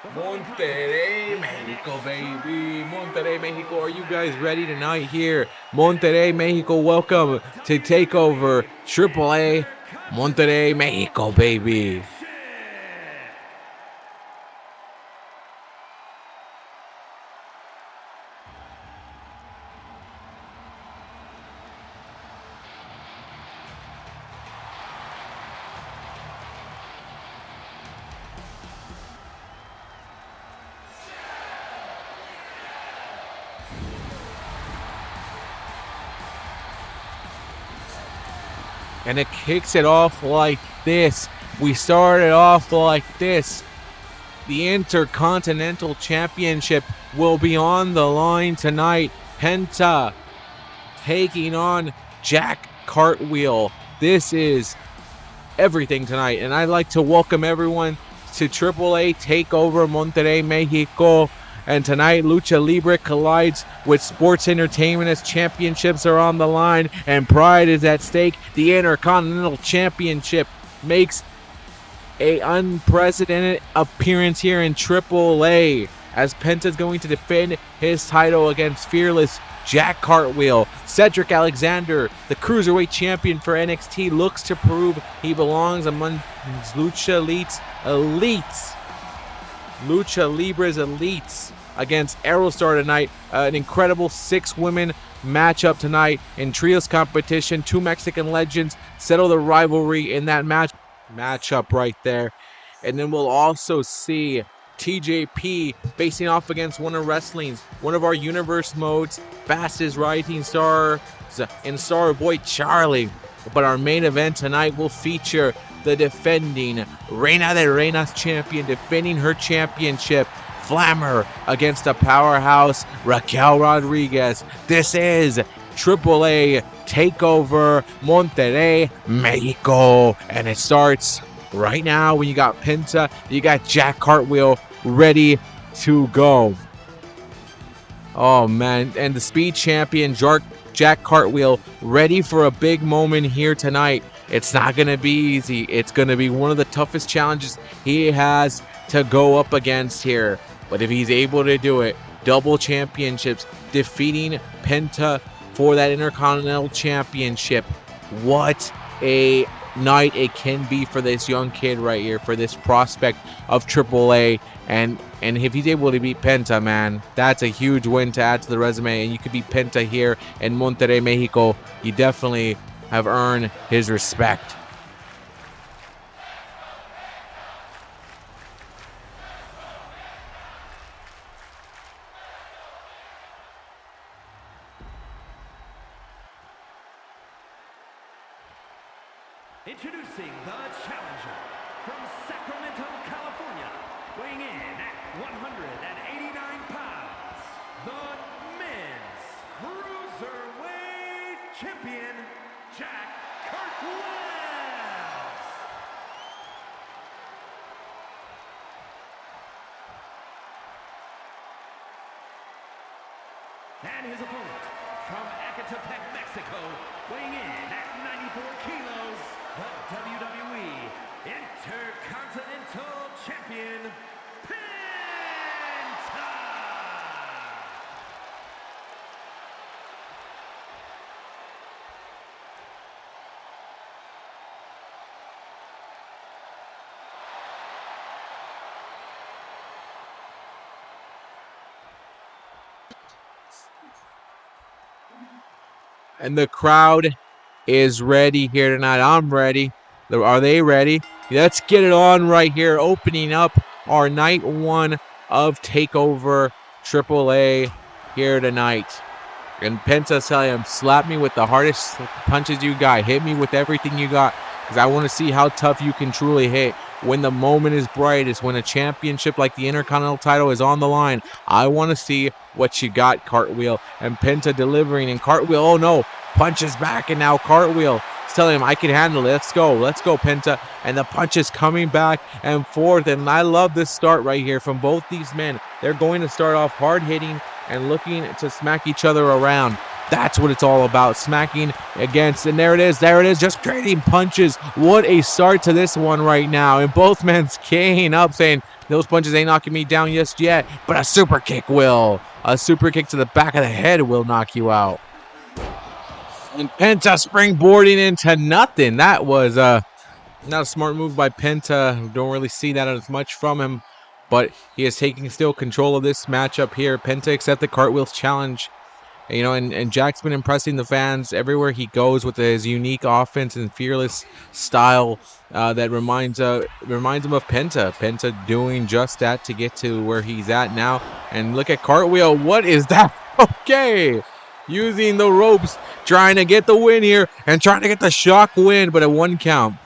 Monterrey, Mexico, baby. Monterrey, Mexico. Are you guys ready tonight here? Monterrey, Mexico. Welcome to Takeover AAA. Monterrey, Mexico, baby. And it kicks it off like this. We started off like this. The Intercontinental Championship will be on the line tonight. Penta taking on Jack Cartwheel. This is everything tonight. And I'd like to welcome everyone to AAA Takeover Monterrey, Mexico. And tonight, Lucha Libre collides with sports entertainment as championships are on the line and pride is at stake. The Intercontinental Championship makes an unprecedented appearance here in AAA as Penta's going to defend his title against fearless Jack Cartwheel. Cedric Alexander, the Cruiserweight champion for NXT, looks to prove he belongs among Lucha Libre's elites against Aerostar tonight. An incredible 6-women matchup tonight in trios competition. 2 Mexican legends settle the rivalry in that matchup right there. And then we'll also see TJP facing off against one of our universe modes fastest rising stars in Star Boy Charlie. But our main event tonight will feature the defending Reina de Reinas champion defending her championship, Flammer, against the powerhouse Raquel Rodriguez. This is AAA Takeover Monterrey, Mexico, and it starts right now. When you got Penta, you got Jack Cartwheel ready to go. Oh man, and the speed champion Jack Cartwheel ready for a big moment here tonight. It's not going to be easy. It's going to be one of the toughest challenges he has to go up against here. But if he's able to do it, double championships, defeating Penta for that Intercontinental Championship, what a night it can be for this young kid right here, for this prospect of AAA. And if he's able to beat Penta, man, that's a huge win to add to the resume. And you could beat Penta here in Monterrey, Mexico. You definitely have earned his respect. Introducing the challenger from Sacramento, California, weighing in at 189 pounds, the men's cruiserweight champion, Jack Cartwheel. And his opponent from Ecatepec, Mexico, weighing in at 94 kilos, the WWE Intercontinental Champion, Penta! And the crowd is ready here tonight. I'm ready. Are they ready? Let's get it on right here. Opening up our night 1 of Takeover AAA here tonight. And Penta's telling him, slap me with the hardest punches you got. Hit me with everything you got. Because I want to see how tough you can truly hit. When the moment is brightest, when a championship like the Intercontinental title is on the line, I want to see what you got, Cartwheel. And Penta delivering, and Cartwheel, oh no, punches back, and now Cartwheel is telling him, I can handle it. Let's go, Penta. And the punch is coming back and forth, and I love this start right here from both these men. They're going to start off hard hitting and looking to smack each other around. That's what it's all about, smacking against. And there it is, just trading punches. What a start to this one right now. And both men keying up saying, Those punches ain't knocking me down just yet, but a super kick will. A super kick to the back of the head will knock you out. And Penta springboarding into nothing. That was not a smart move by Penta. Don't really see that as much from him, but he is taking still control of this matchup here. Penta accepted Cartwheel's challenge. You know, and Jack's been impressing the fans everywhere he goes with his unique offense and fearless style that reminds him of Penta. Penta doing just that to get to where he's at now. And look at Cartwheel. What is that? Okay. Using the ropes, trying to get the win here and trying to get the shock win, but a 1 count.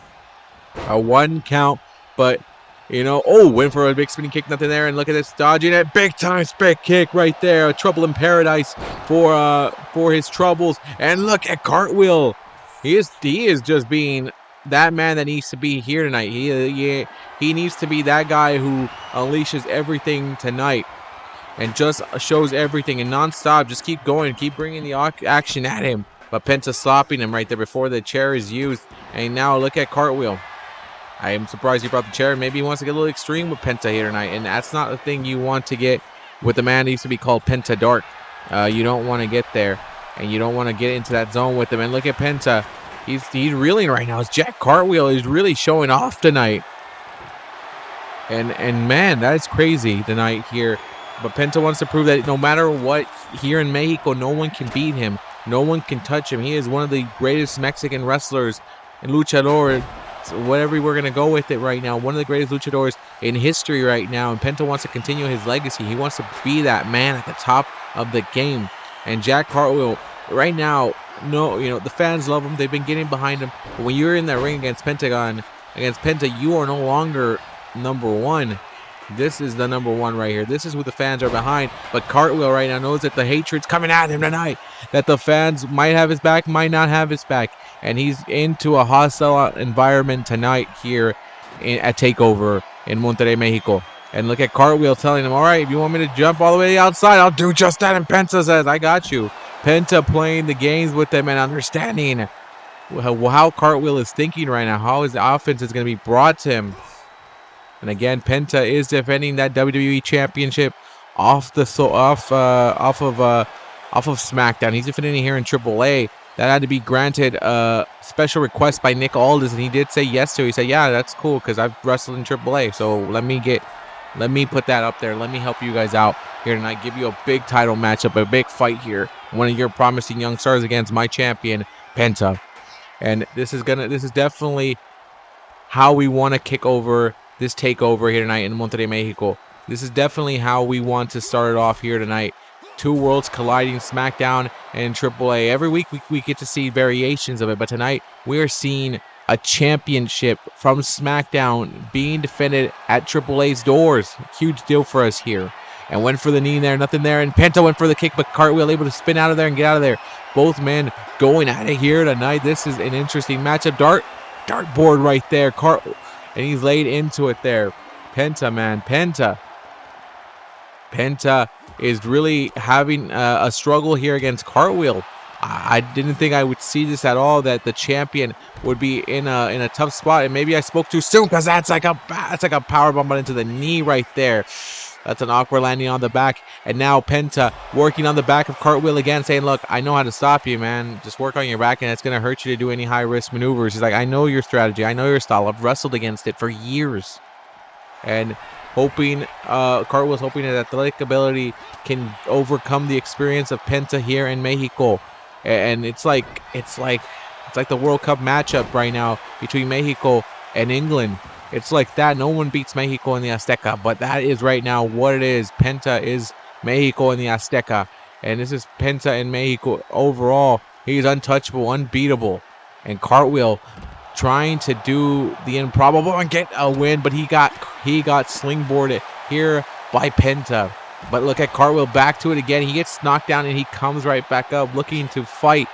A 1 count, but you know, went for a big spinning kick, nothing there, and look at this, dodging it, big time spec kick right there, a trouble in paradise for his troubles, and look at Cartwheel, he is just being that man that needs to be here tonight. He needs to be that guy who unleashes everything tonight, and just shows everything and nonstop, just keep going, keep bringing the action at him, but Penta stopping him right there before the chair is used, and now look at Cartwheel. I am surprised he brought the chair. Maybe he wants to get a little extreme with Penta here tonight, and that's not the thing you want to get with the man that used to be called Penta Dark. You don't want to get there, and you don't want to get into that zone with him. And look at Penta. He's reeling right now. It's Jack Cartwheel is really showing off tonight. And man, that is crazy tonight here. But Penta wants to prove that no matter what, here in Mexico, no one can beat him. No one can touch him. He is one of the greatest Mexican wrestlers and luchador. So whatever we're going to go with it right now, one of the greatest luchadors in history right now, and Penta wants to continue his legacy. He wants to be that man at the top of the game. And Jack Cartwheel, right now, the fans love him. They've been getting behind him. But when you're in that ring against Penta, you are no longer number 1. This is the number 1 right here. This is who the fans are behind. But Cartwheel right now knows that the hatred's coming at him tonight. That the fans might have his back, might not have his back. And he's into a hostile environment tonight here at TakeOver in Monterrey, Mexico. And look at Cartwheel telling him, all right, if you want me to jump all the way to the outside, I'll do just that. And Penta says, I got you. Penta playing the games with him and understanding how Cartwheel is thinking right now, how his offense is going to be brought to him. And again, Penta is defending that WWE Championship off of SmackDown. He's defending it here in AAA. That had to be granted a special request by Nick Aldis, and he did say yes to it. He said, yeah, that's cool, because I've wrestled in AAA, so let me put that up there. Let me help you guys out here tonight, give you a big title matchup, a big fight here. One of your promising young stars against my champion, Penta. And this is definitely how we want to kick over this takeover here tonight in Monterrey, Mexico. This is definitely how we want to start it off here tonight. 2 worlds colliding, SmackDown and AAA. Every week we get to see variations of it, but tonight we are seeing a championship from SmackDown being defended at AAA's doors. Huge deal for us here. And went for the knee there, nothing there. And Penta went for the kick, but Cartwheel able to spin out of there and get out of there. Both men going at it here tonight. This is an interesting matchup. Dartboard right there. And he's laid into it there. Penta, man. Penta is really having a struggle here against Cartwheel. I didn't think I would see this at all, that the champion would be in a tough spot, and maybe I spoke too soon, because that's like a power bomb into the knee right there. That's an awkward landing on the back, and now Penta working on the back of Cartwheel again, saying, look, I know how to stop you, man. Just work on your back, and it's going to hurt you to do any high-risk maneuvers. He's like, I know your strategy. I know your style. I've wrestled against it for years. And Cartwheel's hoping that athletic ability can overcome the experience of Penta here in Mexico. And it's like the World Cup matchup right now between Mexico and England. It's like that. No one beats Mexico in the Azteca, but that is right now what it is. Penta is Mexico in the Azteca, and this is Penta in Mexico overall. He's untouchable, unbeatable, and Cartwheel trying to do the improbable and get a win, but he got slingboarded here by Penta. But look at Cartwheel, back to it again. He gets knocked down and he comes right back up looking to fight.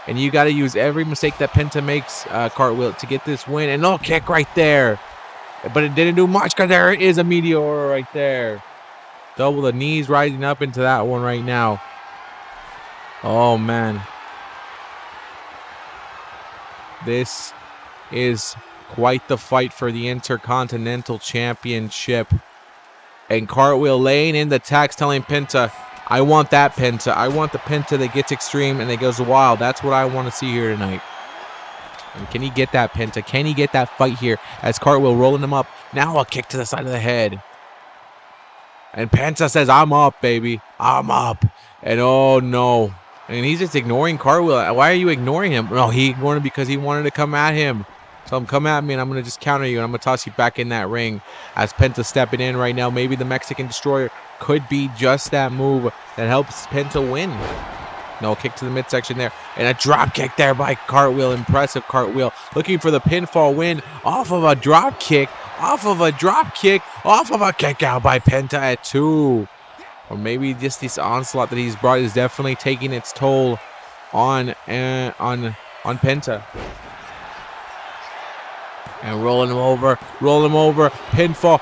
And you got to use every mistake that Penta makes, Cartwheel, to get this win. And no kick right there. But it didn't do much, because there is a meteor right there. Double the knees rising up into that one right now. Oh, man. This is quite the fight for the Intercontinental Championship. And Cartwheel laying in the tax, telling Penta, I want that Penta. I want the Penta that gets extreme and that goes wild. That's what I want to see here tonight. And can he get that Penta? Can he get that fight here as Cartwheel rolling him up? Now a kick to the side of the head. And Penta says, I'm up, baby. I'm up. And oh, no. And he's just ignoring Cartwheel. Why are you ignoring him? No, he ignored him because he wanted to come at him. So come at me, and I'm going to just counter you, and I'm going to toss you back in that ring. As Penta stepping in right now, maybe the Mexican Destroyer could be just that move that helps Penta win. No, kick to the midsection there. And a drop kick there by Cartwheel. Impressive Cartwheel. Looking for the pinfall win off of a drop kick. Off of a drop kick. Off of a kick out by Penta at 2. Or maybe just this onslaught that he's brought is definitely taking its toll on Penta. And rolling him over, pinfall,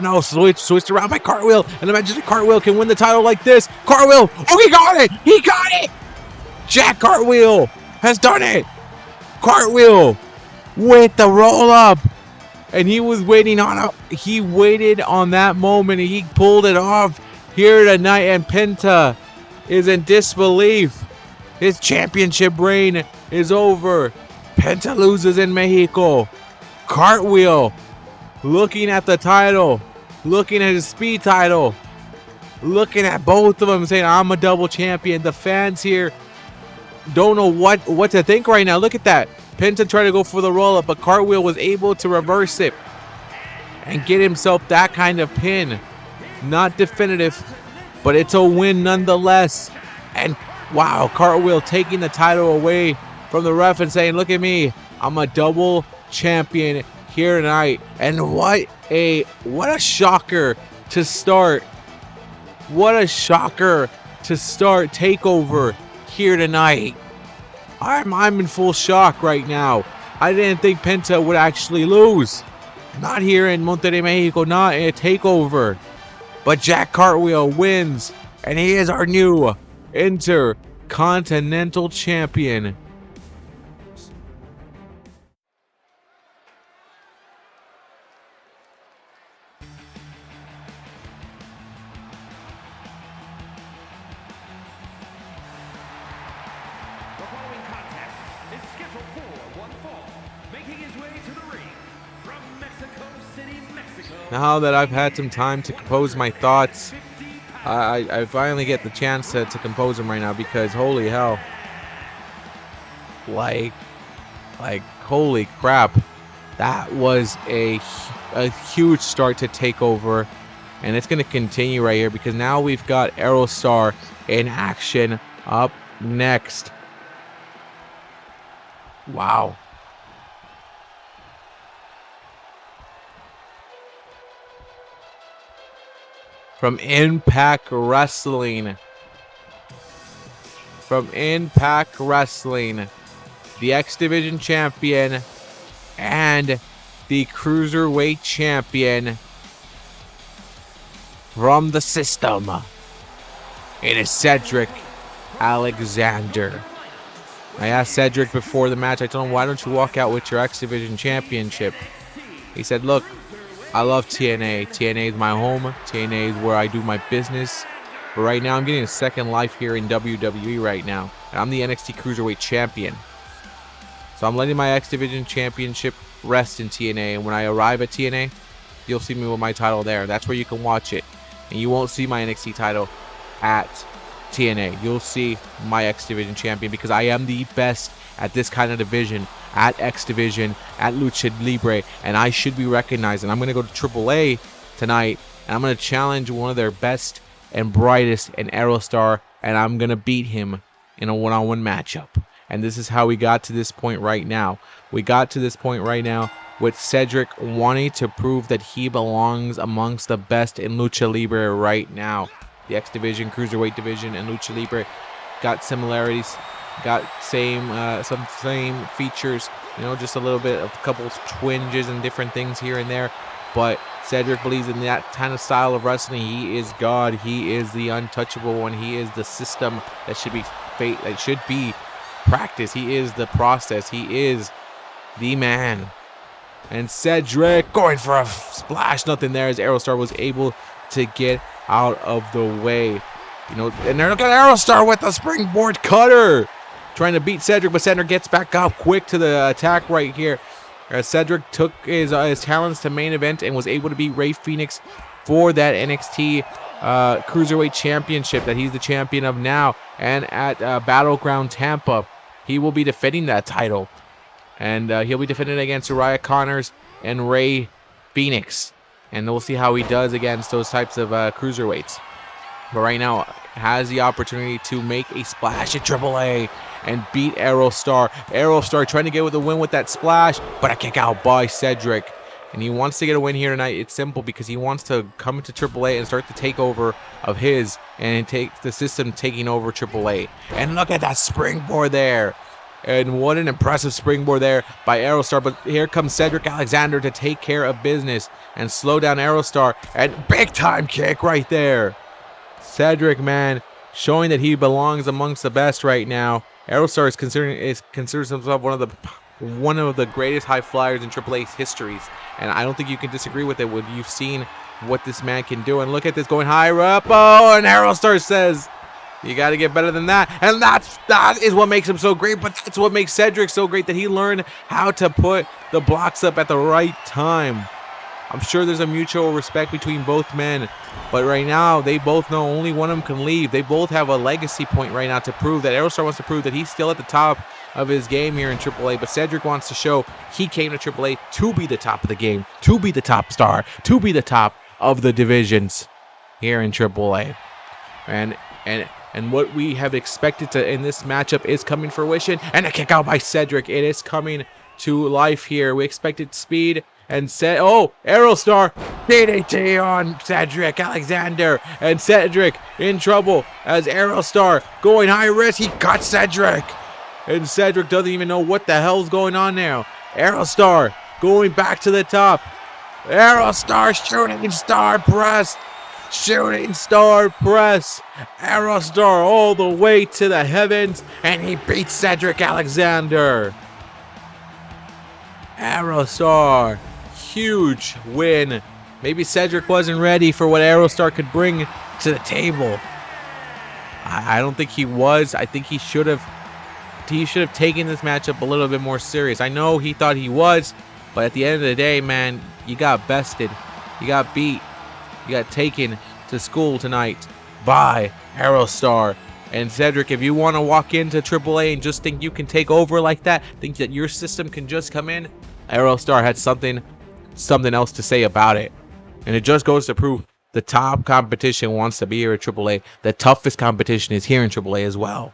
no, switched around by Cartwheel, and imagine Cartwheel can win the title like this. Cartwheel, oh, he got it, Jack Cartwheel has done it. Cartwheel with the roll up, and he waited on that moment, and he pulled it off here tonight, and Penta is in disbelief. His championship reign is over. Penta loses in Mexico. Cartwheel looking at the title, looking at his speed title, looking at both of them saying, I'm a double champion. The fans here don't know what to think right now. Look at that. Penta tried to go for the roll-up, but Cartwheel was able to reverse it and get himself that kind of pin. Not definitive, but it's a win nonetheless. And wow, Cartwheel taking the title away from the ref and saying, look at me, I'm a double champion here tonight. And what a shocker to start. What a shocker to start TakeOver here tonight. I'm in full shock right now. I didn't think Penta would actually lose. Not here in Monterrey, Mexico, not in a TakeOver. But Jack Cartwheel wins, and he is our new Intercontinental Champion. Now that I've had some time to compose my thoughts, I finally get the chance to compose them right now, because holy hell. Like holy crap. That was a huge start to TakeOver, and it's going to continue right here, because now we've got Aerostar in action up next. Wow. From Impact Wrestling. The X Division champion and the Cruiserweight champion from the system. It is Cedric Alexander. I asked Cedric before the match, I told him, why don't you walk out with your X Division championship? He said, look, I love TNA. TNA is my home. TNA is where I do my business. But right now, I'm getting a second life here in WWE right now. And I'm the NXT Cruiserweight Champion. So I'm letting my X Division Championship rest in TNA. And when I arrive at TNA, you'll see me with my title there. That's where you can watch it. And you won't see my NXT title at TNA. You'll see my X Division Champion, because I am the best at this kind of division, at X Division, at Lucha Libre, and I should be recognized. And I'm going to go to AAA tonight, and I'm going to challenge one of their best and brightest in Aerostar, and I'm going to beat him in a one-on-one matchup. And this is how we got to this point right now. We got to this point right now with Cedric wanting to prove that he belongs amongst the best in Lucha Libre right now. The X Division, Cruiserweight Division, and Lucha Libre got similarities. Got some same features, you know, just a little bit of a couple twinges and different things here and there. But Cedric believes in that kind of style of wrestling. He is God. He is the untouchable one. He is the system that should be practiced. He is the process. He is the man. And Cedric going for a splash. Nothing there as Aerostar was able to get out of the way. You know, and they're looking at Aerostar with the springboard cutter. Trying to beat Cedric, but Cedric gets back up quick to the attack right here. Cedric took his talents to main event and was able to beat Rey Fénix for that NXT Cruiserweight Championship that he's the champion of now. And at Battleground Tampa, he will be defending that title. And he'll be defending against Uriah Connors and Rey Fénix. And we'll see how he does against those types of cruiserweights. But right now, has the opportunity to make a splash at AAA and beat Aerostar. Aerostar trying to get with a win with that splash, but a kick out by Cedric. And he wants to get a win here tonight. It's simple because he wants to come into AAA and start the takeover of his and take the system taking over AAA. And look at that springboard there. And what an impressive springboard there by Aerostar. But here comes Cedric Alexander to take care of business and slow down Aerostar. And big time kick right there. Cedric, man, showing that he belongs amongst the best right now. Aerostar considers himself one of the greatest high flyers in AAA's histories, and I don't think you can disagree with it when you've seen what this man can do. And look at this, going higher up. Oh, and Aerostar says, you got to get better than that. And that is what makes him so great, but that's what makes Cedric so great, that he learned how to put the blocks up at the right time. I'm sure there's a mutual respect between both men, but right now they both know only one of them can leave. They both have a legacy point right now to prove that Aerostar wants to prove that he's still at the top of his game here in AAA, but Cedric wants to show he came to AAA to be the top of the game, to be the top star, to be the top of the divisions here in AAA. And what we have expected to in this matchup is coming to fruition, and a kick out by Cedric. It is coming to life here. We expected speed. And Aerostar DDT on Cedric Alexander, and Cedric in trouble as Aerostar going high risk. He got Cedric, and Cedric doesn't even know what the hell's going on now. Aerostar going back to the top. Aerostar shooting star press. Aerostar all the way to the heavens, and he beats Cedric Alexander. Aerostar, huge win. Maybe Cedric wasn't ready for what Aerostar could bring to the table. I don't think he was. I think he should have taken this matchup a little bit more serious. I know he thought he was, but at the end of the day, man, you got bested. You got beat. You got taken to school tonight by Aerostar. And Cedric, if you want to walk into AAA and just think you can take over like that, think that your system can just come in, Aerostar had something else to say about it. And it just goes to prove the top competition wants to be here at AAA. The toughest competition is here in AAA as well.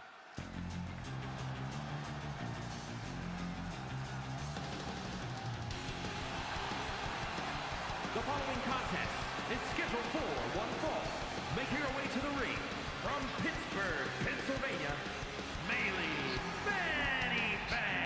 The following contest is scheduled for one fall. Making her way to the ring from Pittsburgh, Pennsylvania, Bailey Fanny Fan.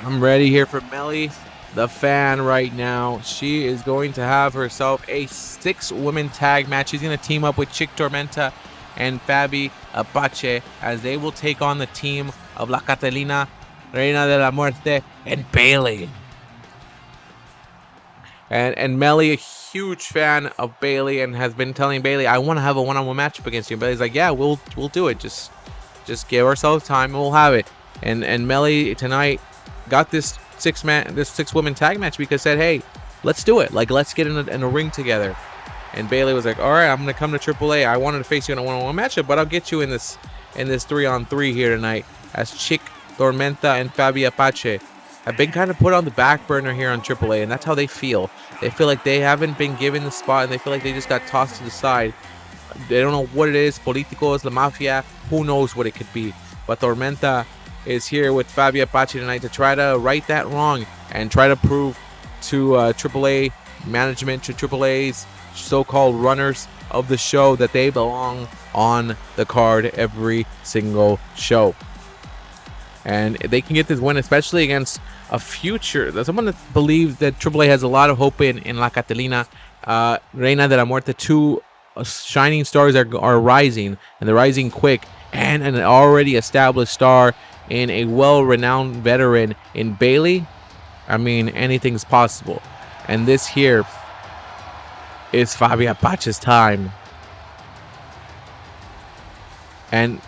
I'm ready here for Melly, the fan, right now. She is going to have herself a 6-woman tag match. She's going to team up with Chick Tormenta and Fabi Apache as they will take on the team of La Catalina, Reina de la Muerte, and Bailey. And Melly, a huge fan of Bailey, and has been telling Bailey, I want to have a one-on-one matchup against you. And Bailey's like, yeah, we'll do it. Just give ourselves time and we'll have it. And Melly tonight got this 6-woman tag match because said, hey, let's do it. Like, let's get in a ring together. And Bailey was like, all right, I'm gonna come to AAA. I wanted to face you in a one-on-one matchup, but I'll get you in this 3-on-3 here tonight, as Chick Tormenta and Fabi Apache have been kind of put on the back burner here on AAA, and that's how they feel. They feel like they haven't been given the spot, and they feel like they just got tossed to the side. They don't know what it is. Politicos, La Mafia, who knows what it could be. But Tormenta is here with Fabi Apache tonight to try to right that wrong and try to prove to AAA management, to AAA's so-called runners of the show, that they belong on the card every single show. and they can get this win, especially against a future. Someone that believes that AAA has a lot of hope in La Catalina. Reina de la Muerte, two shining stars are rising, and they're rising quick, and an already established star in a well-renowned veteran in Bailey. I mean, anything's possible. And this here is Fabi Apache's time. And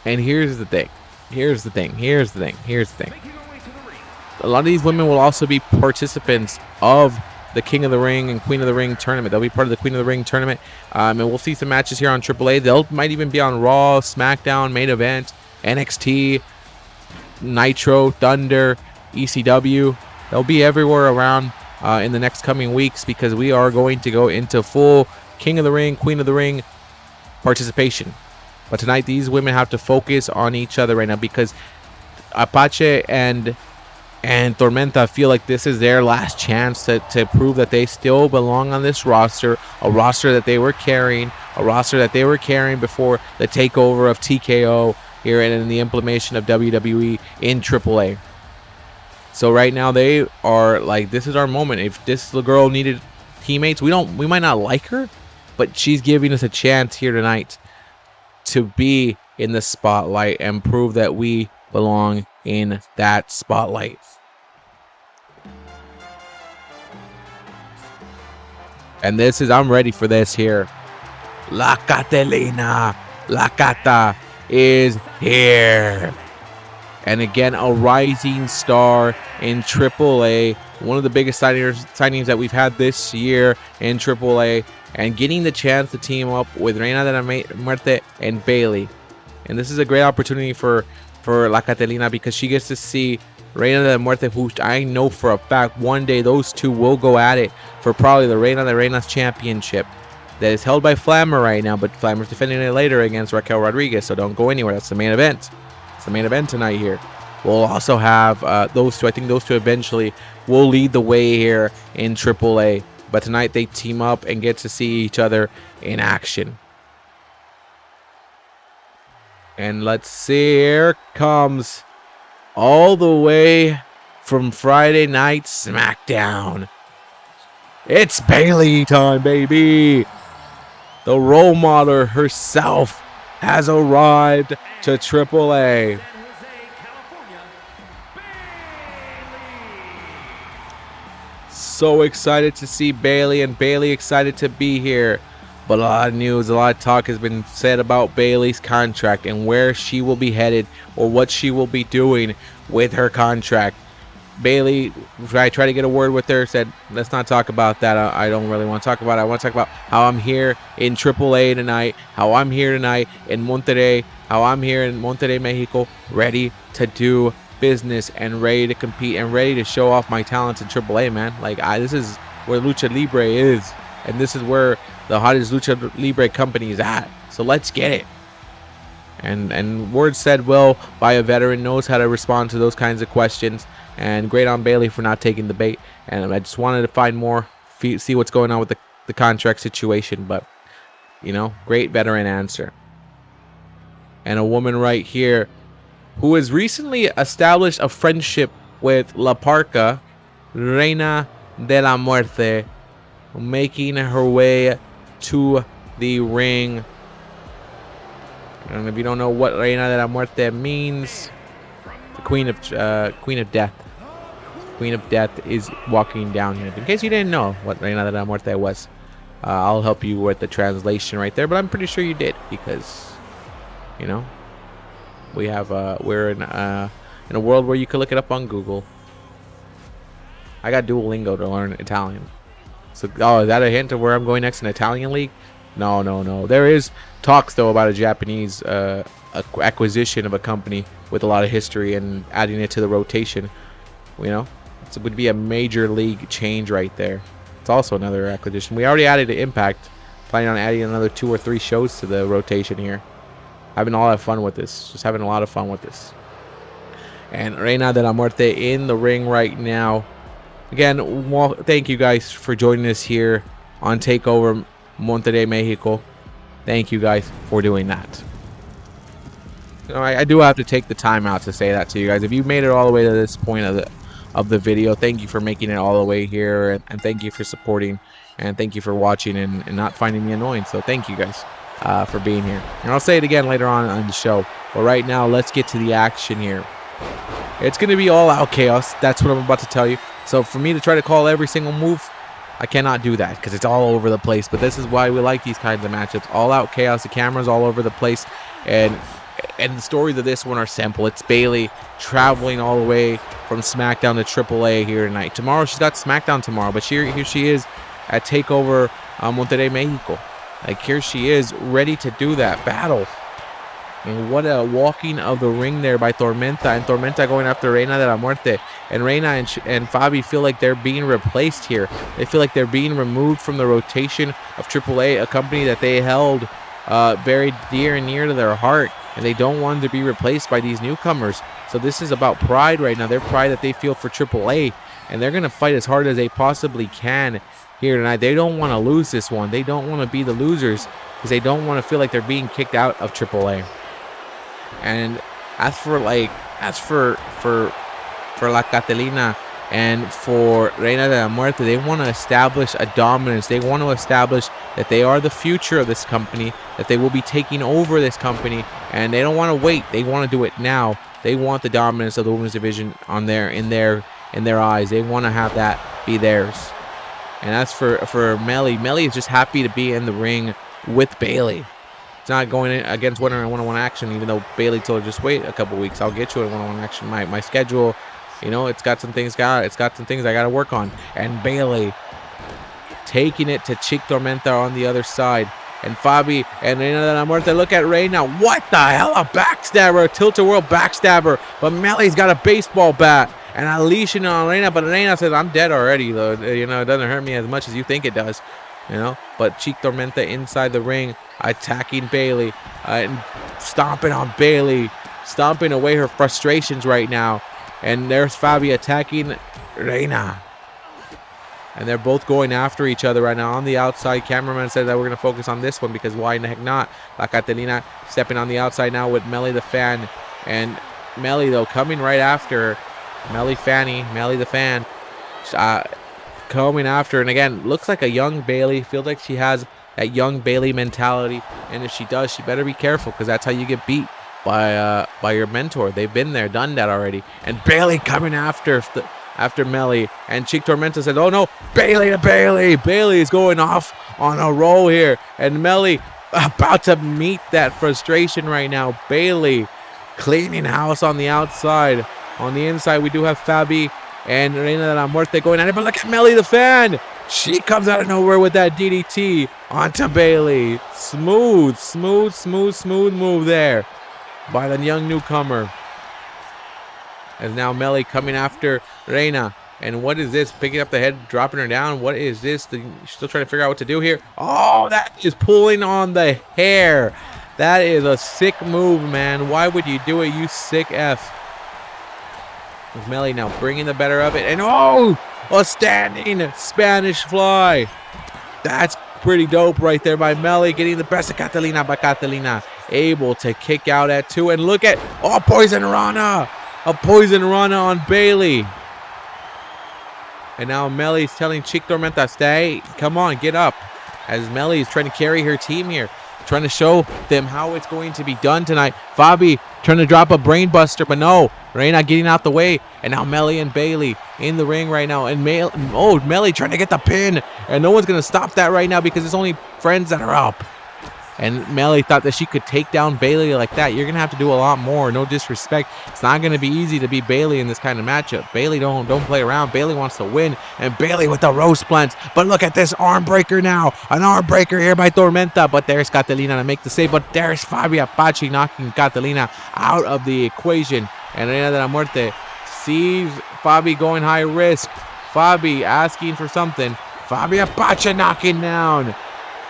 here's the thing. Here's the thing. A lot of these women will also be participants of the King of the Ring and Queen of the Ring tournament. They'll be part of the Queen of the Ring tournament. And we'll see some matches here on AAA. They'll might even be on Raw, SmackDown, Main Event, NXT, Nitro, Thunder, ECW. They'll be everywhere around in the next coming weeks, because we are going to go into full King of the Ring, Queen of the Ring participation. But tonight, these women have to focus on each other right now, because Apache and Tormenta feel like this is their last chance to prove that they still belong on this roster, a roster that they were carrying, before the takeover of TKO here and in the implementation of WWE in AAA. So right now they are like, this is our moment. If this little girl needed teammates, we might not like her, but she's giving us a chance here tonight to be in the spotlight and prove that we belong in that spotlight. And I'm ready for this here. La Catalina, La Cata is here. And again, a rising star in AAA. One of the biggest signings that we've had this year in AAA. And getting the chance to team up with Reina de la Muerte and Bailey. And this is a great opportunity for La Catalina, because she gets to see Reina de la Muerte, who I know for a fact one day those two will go at it for probably the Reina de Reinas Championship that is held by Flammer right now. But Flammer's defending it later against Raquel Rodriguez, so don't go anywhere. That's the main event. It's the main event tonight here. We'll also have those two. I think those two eventually will lead the way here in AAA. But tonight they team up and get to see each other in action. And let's see, here comes all the way from Friday Night SmackDown. It's Bailey time, baby. The role model herself has arrived to AAA. So excited to see Bailey, and Bailey excited to be here. But a lot of news, a lot of talk has been said about Bailey's contract and where she will be headed, or what she will be doing with her contract. Bailey, I tried to get a word with her, said, let's not talk about that. I don't really want to talk about it. I want to talk about how I'm here in AAA tonight, how I'm here tonight in Monterrey, how I'm here in Monterrey, Mexico, ready to do business and ready to compete and ready to show off my talents in AAA, man. Like, this is where Lucha Libre is, and this is where the hottest Lucha Libre company is at. So let's get it. And word said well by a veteran, knows how to respond to those kinds of questions. And great on Bailey for not taking the bait. And I just wanted to find more, see what's going on with the contract situation. But, you know, great veteran answer. And a woman right here who has recently established a friendship with La Parca, Reina de la Muerte, making her way to the ring. And if you don't know what Reina de la Muerte means, the Queen of Death. Queen of Death is walking down here. In case you didn't know what Reina de la Muerte was, I'll help you with the translation right there. But I'm pretty sure you did, because, you know, we have we're in a world where you can look it up on Google. I got Duolingo to learn Italian. So, is that a hint of where I'm going next in Italian league? No. There is talks though about a Japanese acquisition of a company with a lot of history and adding it to the rotation. You know, it would be a major league change right there. It's also another acquisition. We already added to Impact. Planning on adding another 2 or 3 shows to the rotation here. Having a lot of fun with this. Just having a lot of fun with this. And Reina de la Muerte in the ring right now. Again, well, thank you guys for joining us here on TakeOver Monterrey, Mexico. Thank you guys for doing that. I do have to take the time out to say that to you guys. If you made it all the way to this point of the video, thank you for making it all the way here, and thank you for supporting, and thank you for watching and not finding me annoying. So thank you guys for being here. And I'll say it again later on the show. But right now, let's get to the action here. It's going to be all-out chaos. That's what I'm about to tell you. So for me to try to call every single move, I cannot do that because it's all over the place. But this is why we like these kinds of matchups. All-out chaos. The camera's all over the place. And the stories of this one are simple. It's Bayley traveling all the way from SmackDown to AAA here tonight. Tomorrow, she's got SmackDown tomorrow. But here she is at TakeOver Monterrey, Mexico. Like, here she is ready to do that battle. And what a walking of the ring there by Tormenta. And Tormenta going after Reina de la Muerte. And Reina and Fabi feel like they're being replaced here. They feel like they're being removed from the rotation of AAA, a company that they held very dear and near to their heart. And they don't want to be replaced by these newcomers. So this is about pride right now. Their pride that they feel for AAA. And they're going to fight as hard as they possibly can here tonight. They don't want to lose this one. They don't want to be the losers because they don't want to feel like they're being kicked out of AAA. And as for La Catalina and for Reina de la Muerte, they want to establish a dominance. They want to establish that they are the future of this company, that they will be taking over this company, and they don't want to wait. They want to do it now. They want the dominance of the women's division in their eyes. They want to have that be theirs. And as for Melly is just happy to be in the ring with Bayley. It's not going in against winner in one-on-one action, even though Bayley told her just wait a couple weeks. I'll get you in one-on-one action. My schedule, it's got some things I got to work on. And Bayley taking it to Chick Tormenta on the other side. And Fabi and Reina de la Muerte look at Reina. What the hell? A backstabber, a tilt-a-whirl backstabber. But Melly's got a baseball bat and unleashing on Reina. But Reina says, I'm dead already, though. It doesn't hurt me as much as you think it does. But Chick Tormenta inside the ring, attacking Bayley, and stomping on Bayley, stomping away her frustrations right now. And there's Fabi attacking Reina. And they're both going after each other right now on the outside. Cameraman said that we're going to focus on this one because why in the heck not? La Catalina stepping on the outside now with Melly the Fan. And Melly, though, coming right after Melly the Fan. Coming after, and again, looks like a young Bayley. Feels like she has that young Bayley mentality, and if she does, she better be careful because that's how you get beat by your mentor. They've been there, done that already. And Bayley coming after Melly, and Chick Tormenta said, "Oh no, Bayley to Bayley! Bayley is going off on a roll here, and Melly about to meet that frustration right now. Bayley cleaning house on the outside. On the inside, we do have Fabi and Reina de la Muerte going at it, but look at Melly the Fan. She comes out of nowhere with that DDT onto Bayley. Smooth move there by the young newcomer. As now Melly coming after Reina. And what is this? Picking up the head, dropping her down. What is this? Still trying to figure out what to do here. Oh, that is pulling on the hair. That is a sick move, man. Why would you do it, you sick F? With Melly now bringing the better of it. And oh, a standing Spanish fly. That's pretty dope right there by Melly. Getting the best of Catalina, but Catalina able to kick out at 2. And look at, Poison Rana. A Poison Rana on Bayley. And now Melly's telling Chick Tormenta, stay. Come on, get up. As Melly is trying to carry her team here. Trying to show them how it's going to be done tonight. Fabi trying to drop a brain buster, but no. Reina getting out the way. And now Melly and Bayley in the ring right now. And Melly trying to get the pin. And no one's going to stop that right now because it's only friends that are up. And Melly thought that she could take down Bayley like that. You're going to have to do a lot more. No disrespect. It's not going to be easy to beat Bayley in this kind of matchup. Bayley don't play around. Bayley wants to win. And Bayley with the rose plants. But look at this arm breaker now. An arm breaker here by Tormenta. But there's Catalina to make the save. But there's Fabi Apache knocking Catalina out of the equation. And Reina de la Muerte sees Fabi going high risk. Fabi asking for something. Fabi Apache knocking down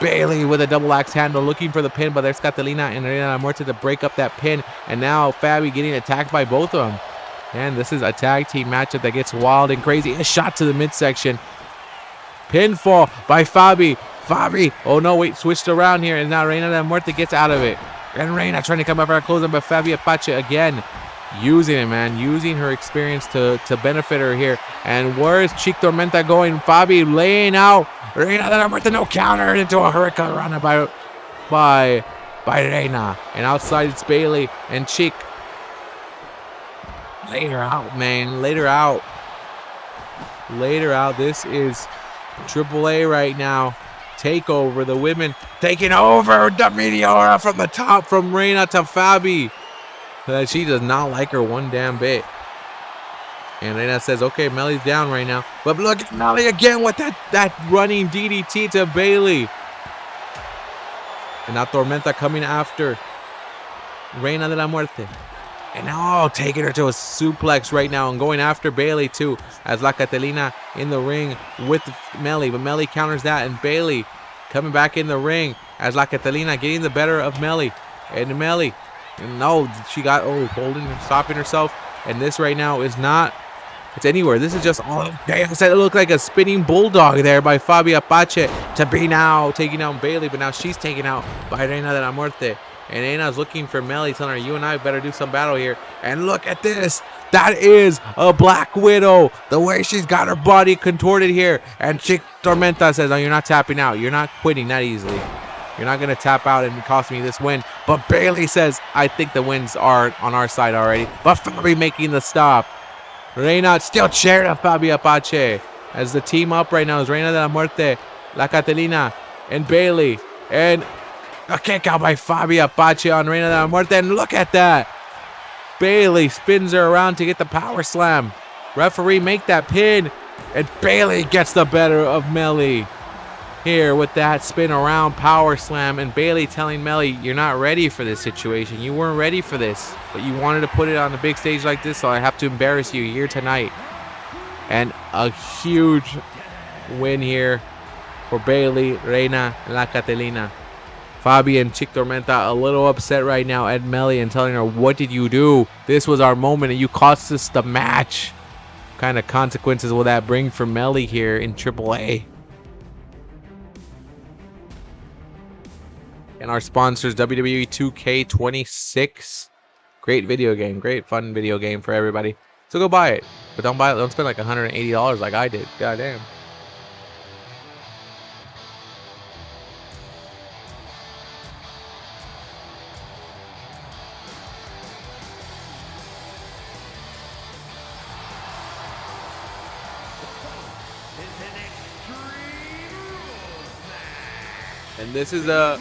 Bayley with a double axe handle, looking for the pin, but there's Catalina and Reina de la Muerte to break up that pin. And now Fabi getting attacked by both of them. And this is a tag team matchup that gets wild and crazy. A shot to the midsection. Pinfall by Fabi. Fabi, oh no, wait, switched around here. And now Reina de la Muerte gets out of it. And Reina trying to come up for a close up, but Fabi Apache again using it, man. Using her experience to benefit her here. And where is Chic Tormenta going? Fabi laying out. Reina de la Muerte, no counter into a Hurricane Rana by Reina. And outside it's Bailey and Chic. Laid her out, man. Laid her out. Laid her out. This is AAA right now. Takeover. The women taking over. The Meteora from the top from Reina to Fabi. She does not like her one damn bit. And Reina says, okay, Melly's down right now. But look at Melly again with that running DDT to Bailey. And now Tormenta coming after Reina de la Muerte. And now taking her to a suplex right now and going after Bailey too. As La Catalina in the ring with Melly. But Melly counters that. And Bailey coming back in the ring as La Catalina getting the better of Melly. And Melly, no, she got, holding and stopping herself. And this right now is not, it's anywhere. This is just all chaos. It looked like a spinning bulldog there by Fabi Apache to be now taking out Bailey. But now she's taken out by Reina de la Muerte. And Reina's looking for Melly, telling her, you and I better do some battle here. And look at this. That is a Black Widow. The way she's got her body contorted here. And Chic Tormenta says, no, you're not tapping out. You're not quitting that easily. You're not going to tap out and cost me this win. But Bailey says, I think the wins are on our side already. But Fabi making the stop. Reina still cheering at Fabi Apache. As the team up right now is Reina de la Muerte, La Catalina, and Bailey. And a kick out by Fabi Apache on Reina de la Muerte. And look at that. Bailey spins her around to get the power slam. Referee make that pin. And Bailey gets the better of Melly. Here with that spin around power slam. And Bailey telling Melly, you're not ready for this situation. You weren't ready for this. But you wanted to put it on a big stage like this. So I have to embarrass you here tonight. And a huge win here for Bailey, Reina, La Catalina. Fabi and Chic Tormenta a little upset right now at Melly and telling her, what did you do? This was our moment and you cost us the match. What kind of consequences will that bring for Melly here in AAA? And our sponsors, WWE 2K26. Great video game. Great fun video game for everybody. So go buy it. But don't buy it. Don't spend like $180 like I did. God damn. And this is a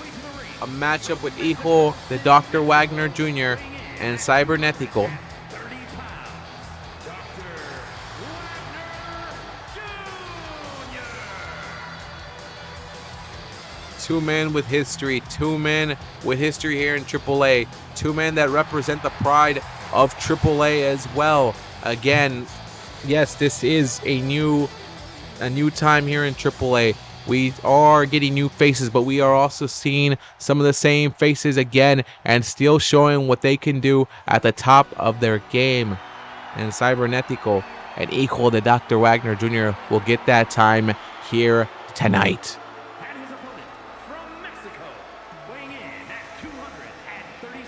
matchup with Hijo de Dr. Wagner Jr. and Cybernetico. Two men with history. Two men with history here in AAA. Two men that represent the pride of AAA as well. Again, yes, this is a new time here in AAA. We are getting new faces, but we are also seeing some of the same faces again and still showing what they can do at the top of their game. And Cybernetico and Hijo de Dr. Wagner Jr. will get that time here tonight.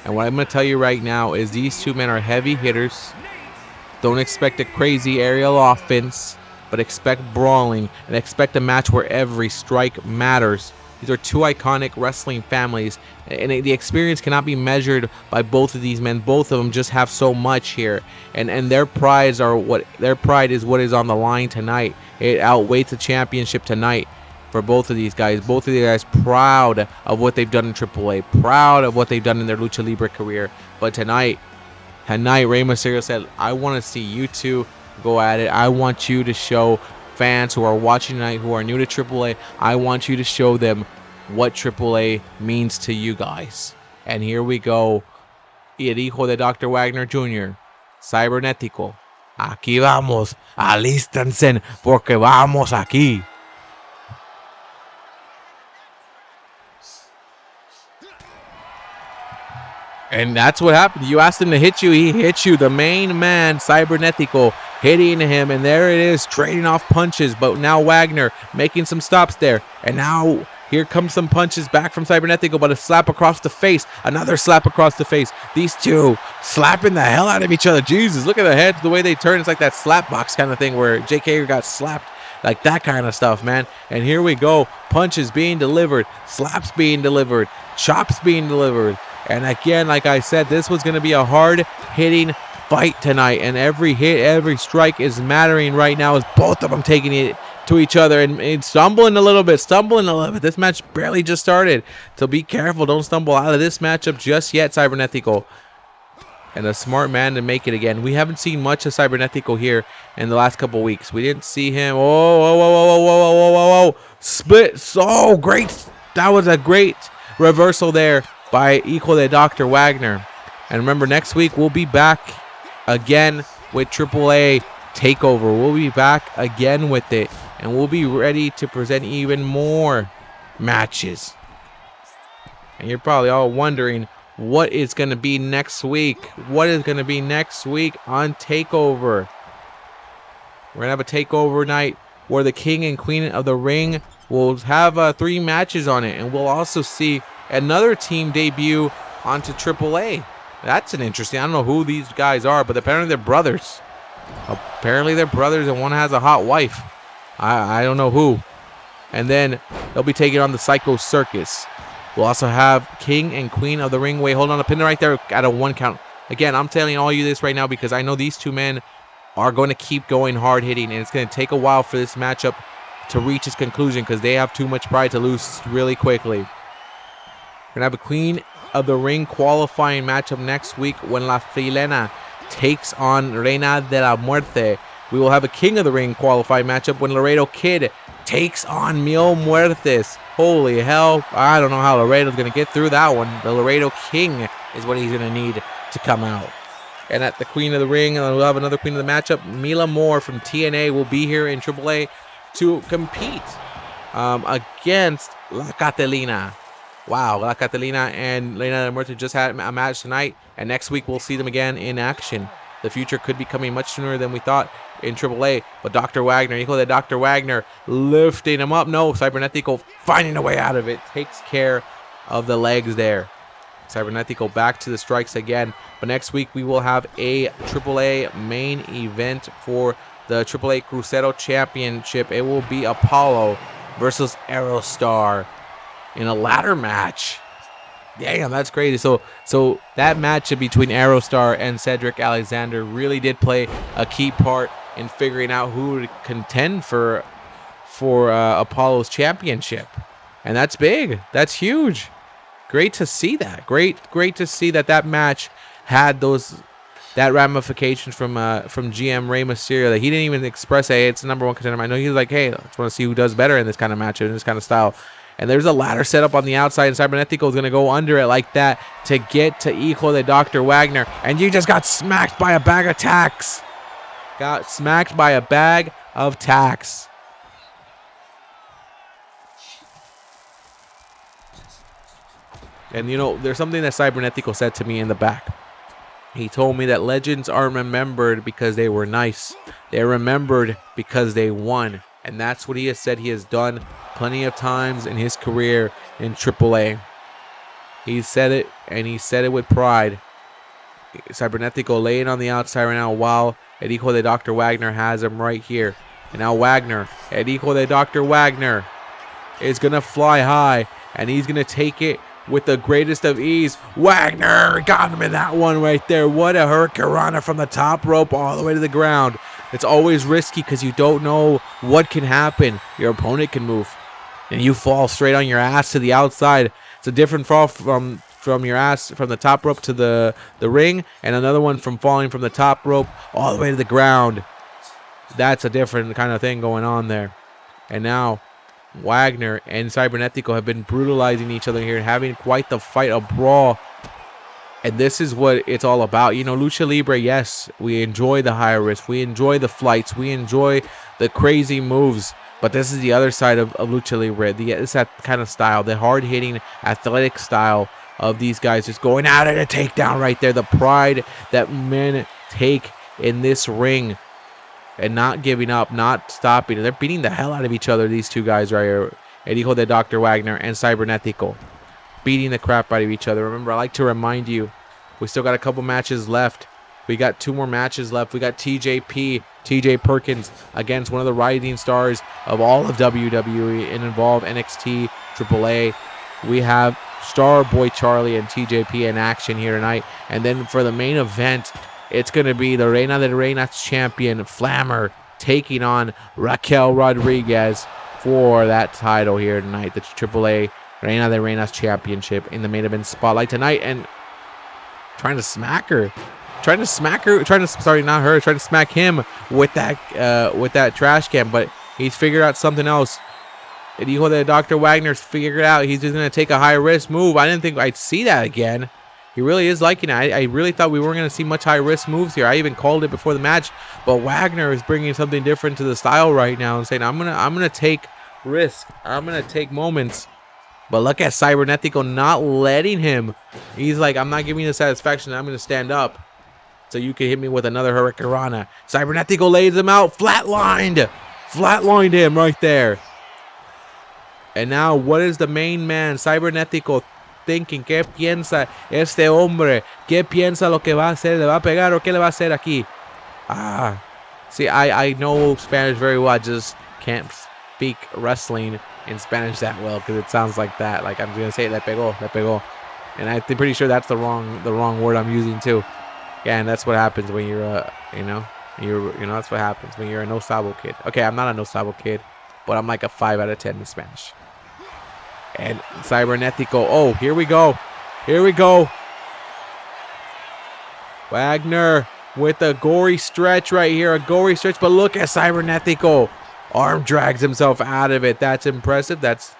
And what I'm going to tell you right now is these two men are heavy hitters. Don't expect a crazy aerial offense, but expect brawling and expect a match where every strike matters. These are two iconic wrestling families, and the experience cannot be measured by both of these men. Both of them just have so much here, and their pride is what is on the line tonight. It outweighs the championship tonight for both of these guys. Both of these guys proud of what they've done in AAA, proud of what they've done in their Lucha Libre career. But tonight, Rey Mysterio said, I want to see you two go at it. I want you to show fans who are watching tonight, who are new to AAA, I want you to show them what AAA means to you guys. And here we go. El Hijo de Dr. Wagner Jr., Cybernetico. Aquí vamos. Alístense porque vamos aquí. And that's what happened. You asked him to hit you, he hit you. The main man, Cybernetico, hitting him, and there it is, trading off punches. But now Wagner making some stops there. And now Here comes some punches back from Cybernetico, but a slap across the face. Another slap across the face. These two slapping the hell out of each other. Jesus, look at the heads, the way they turn. It's like that slap box kind of thing where Jake Hager got slapped. Like that kind of stuff, man. And here we go. Punches being delivered. Slaps being delivered. Chops being delivered. And again, like I said, this was going to be a hard-hitting fight tonight. And every hit, every strike is mattering right now as both of them taking it to each other and stumbling a little bit. This match barely just started. So be careful. Don't stumble out of this matchup just yet, Cybernetico. And a smart man to make it again. We haven't seen much of Cybernetico here in the last couple weeks. We didn't see him. Whoa. Split. So great. That was a great reversal there by Hijo de Dr. Wagner. And remember, next week we'll be back again with AAA Takeover. We'll be back again with it. And we'll be ready to present even more matches. And you're probably all wondering, what is going to be next week? What is going to be next week on TakeOver? We're going to have a TakeOver night where the King and Queen of the Ring will have 3 matches on it. And we'll also see another team debut onto AAA. That's an interesting. I don't know who these guys are, but apparently they're brothers. And one has a hot wife. I don't know who. And then they'll be taking on the Psycho Circus. We'll also have King and Queen of the Ring. Wait, hold on. A pin right there at a 1 count. Again, I'm telling all you this right now because I know these two men are going to keep going hard hitting. And it's going to take a while for this matchup to reach its conclusion because they have too much pride to lose really quickly. We're going to have a Queen of the Ring qualifying matchup next week when La Filena takes on Reina de la Muerte. We will have a King of the Ring qualifying matchup when Laredo Kid takes on Mil Muertes. Holy hell. I don't know how Laredo's going to get through that one. The Laredo King is what he's going to need to come out. And at the Queen of the Ring, we'll have another Queen of the matchup. Mila Moore from TNA will be here in AAA to compete against La Catalina. Wow, La Catalina and Reina de la Muerte just had a match tonight. And next week we'll see them again in action. The future could be coming much sooner than we thought in AAA. But Dr. Wagner, Hijo de Dr. Wagner, lifting him up. No, Cybernetico finding a way out of it. Takes care of the legs there. Cybernetico back to the strikes again. But next week we will have a AAA main event for the AAA Crucero Championship. It will be Apollo versus Aerostar in a ladder match. Damn, that's crazy. So that matchup between Aerostar and Cedric Alexander really did play a key part in figuring out who to contend for Apollo's championship. And that's big. That's huge. Great to see that. Great to see that match had that ramifications from GM Rey Mysterio that he didn't even express, hey, it's the #1 contender. I know he was like, hey, I just want to see who does better in this kind of match, in this kind of style. And there's a ladder set up on the outside, and Cybernetico is going to go under it like that to get to Hijo de Dr. Wagner. And you just got smacked by a bag of tacks. Got smacked by a bag of tacks. And, you know, there's something that Cybernetico said to me in the back. He told me that legends aren't remembered because they were nice. They're remembered because they won. And that's what he has said he has done plenty of times in his career in AAA. He said it, and he said it with pride. Cybernetico laying on the outside right now while Hijo de Dr. Wagner has him right here. And now Wagner, Hijo de Dr. Wagner is going to fly high, and he's going to take it with the greatest of ease. Wagner got him in that one right there. What a hurricanrana from the top rope all the way to the ground. It's always risky because you don't know what can happen. Your opponent can move, and you fall straight on your ass to the outside. It's a different fall from your ass from the top rope to the ring, and another one from falling from the top rope all the way to the ground. That's a different kind of thing going on there. And now Wagner and Cybernetico have been brutalizing each other here, having quite the fight, a brawl. And this is what it's all about. You know, Lucha Libre, yes, we enjoy the high risk. We enjoy the flights. We enjoy the crazy moves. But this is the other side of Lucha Libre. It's that kind of style, the hard-hitting, athletic style of these guys just going out at a takedown right there. The pride that men take in this ring and not giving up, not stopping. They're beating the hell out of each other, these two guys right here. El Hijo de Dr. Wagner and Cybernetico beating the crap out of each other. Remember, I like to remind you, we still got a couple matches left. We got 2 more matches left. We got TJP, TJ Perkins, against one of the rising stars of all of WWE and involved NXT, AAA. We have Star Boy Charlie and TJP in action here tonight. And then for the main event, it's going to be the Reina de Reinas champion, Flammer, taking on Raquel Rodriguez for that title here tonight. The AAA Reina de Reinas Championship in the main event spotlight tonight. And trying to smack her. Trying to smack him with that trash can, but he's figured out something else. El Hijo de Dr. Wagner's figured out he's just going to take a high-risk move. I didn't think I'd see that again. He really is liking it. I really thought we weren't going to see much high-risk moves here. I even called it before the match, but Wagner is bringing something different to the style right now and saying, I'm gonna take risk. I'm going to take moments. But look at Cybernetico not letting him. He's like, I'm not giving you the satisfaction. I'm going to stand up so you can hit me with another Hurricanrana. Cybernetico lays him out. Flatlined him right there. And now, what is the main man, Cybernetico, thinking? ¿Qué piensa este hombre? ¿Qué piensa lo que va a hacer? ¿Le va a pegar o qué le va a hacer aquí? See, I know Spanish very well. I just can't speak wrestling in Spanish that well because it sounds like that. Like I'm going to say, le pegó. And I'm pretty sure that's the wrong word I'm using too. Yeah, and that's what happens when you're, that's what happens when you're a no sabo kid. Okay, I'm not a no sabo kid, but I'm like a 5 out of 10 in Spanish. And Cybernetico, oh, here we go. Wagner with a gory stretch right here, but look at Cybernetico. Arm drags himself out of it. That's impressive. That's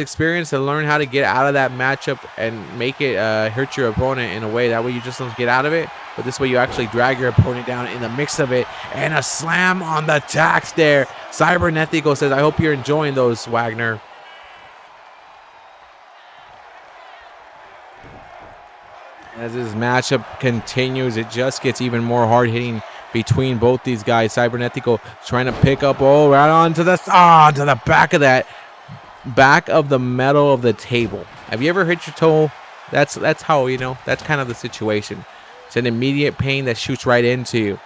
experience to learn how to get out of that matchup and make it hurt your opponent in a way. That way you just don't get out of it, but this way you actually drag your opponent down in the mix of it. And a slam on the tax there. Cybernetico says, I hope you're enjoying those, Wagner. As this matchup continues, it just gets even more hard-hitting between both these guys. Cybernetico trying to pick up, right onto the back of the metal of the table. Have you ever hit your toe? That's how, that's kind of the situation. It's an immediate pain that shoots right into you.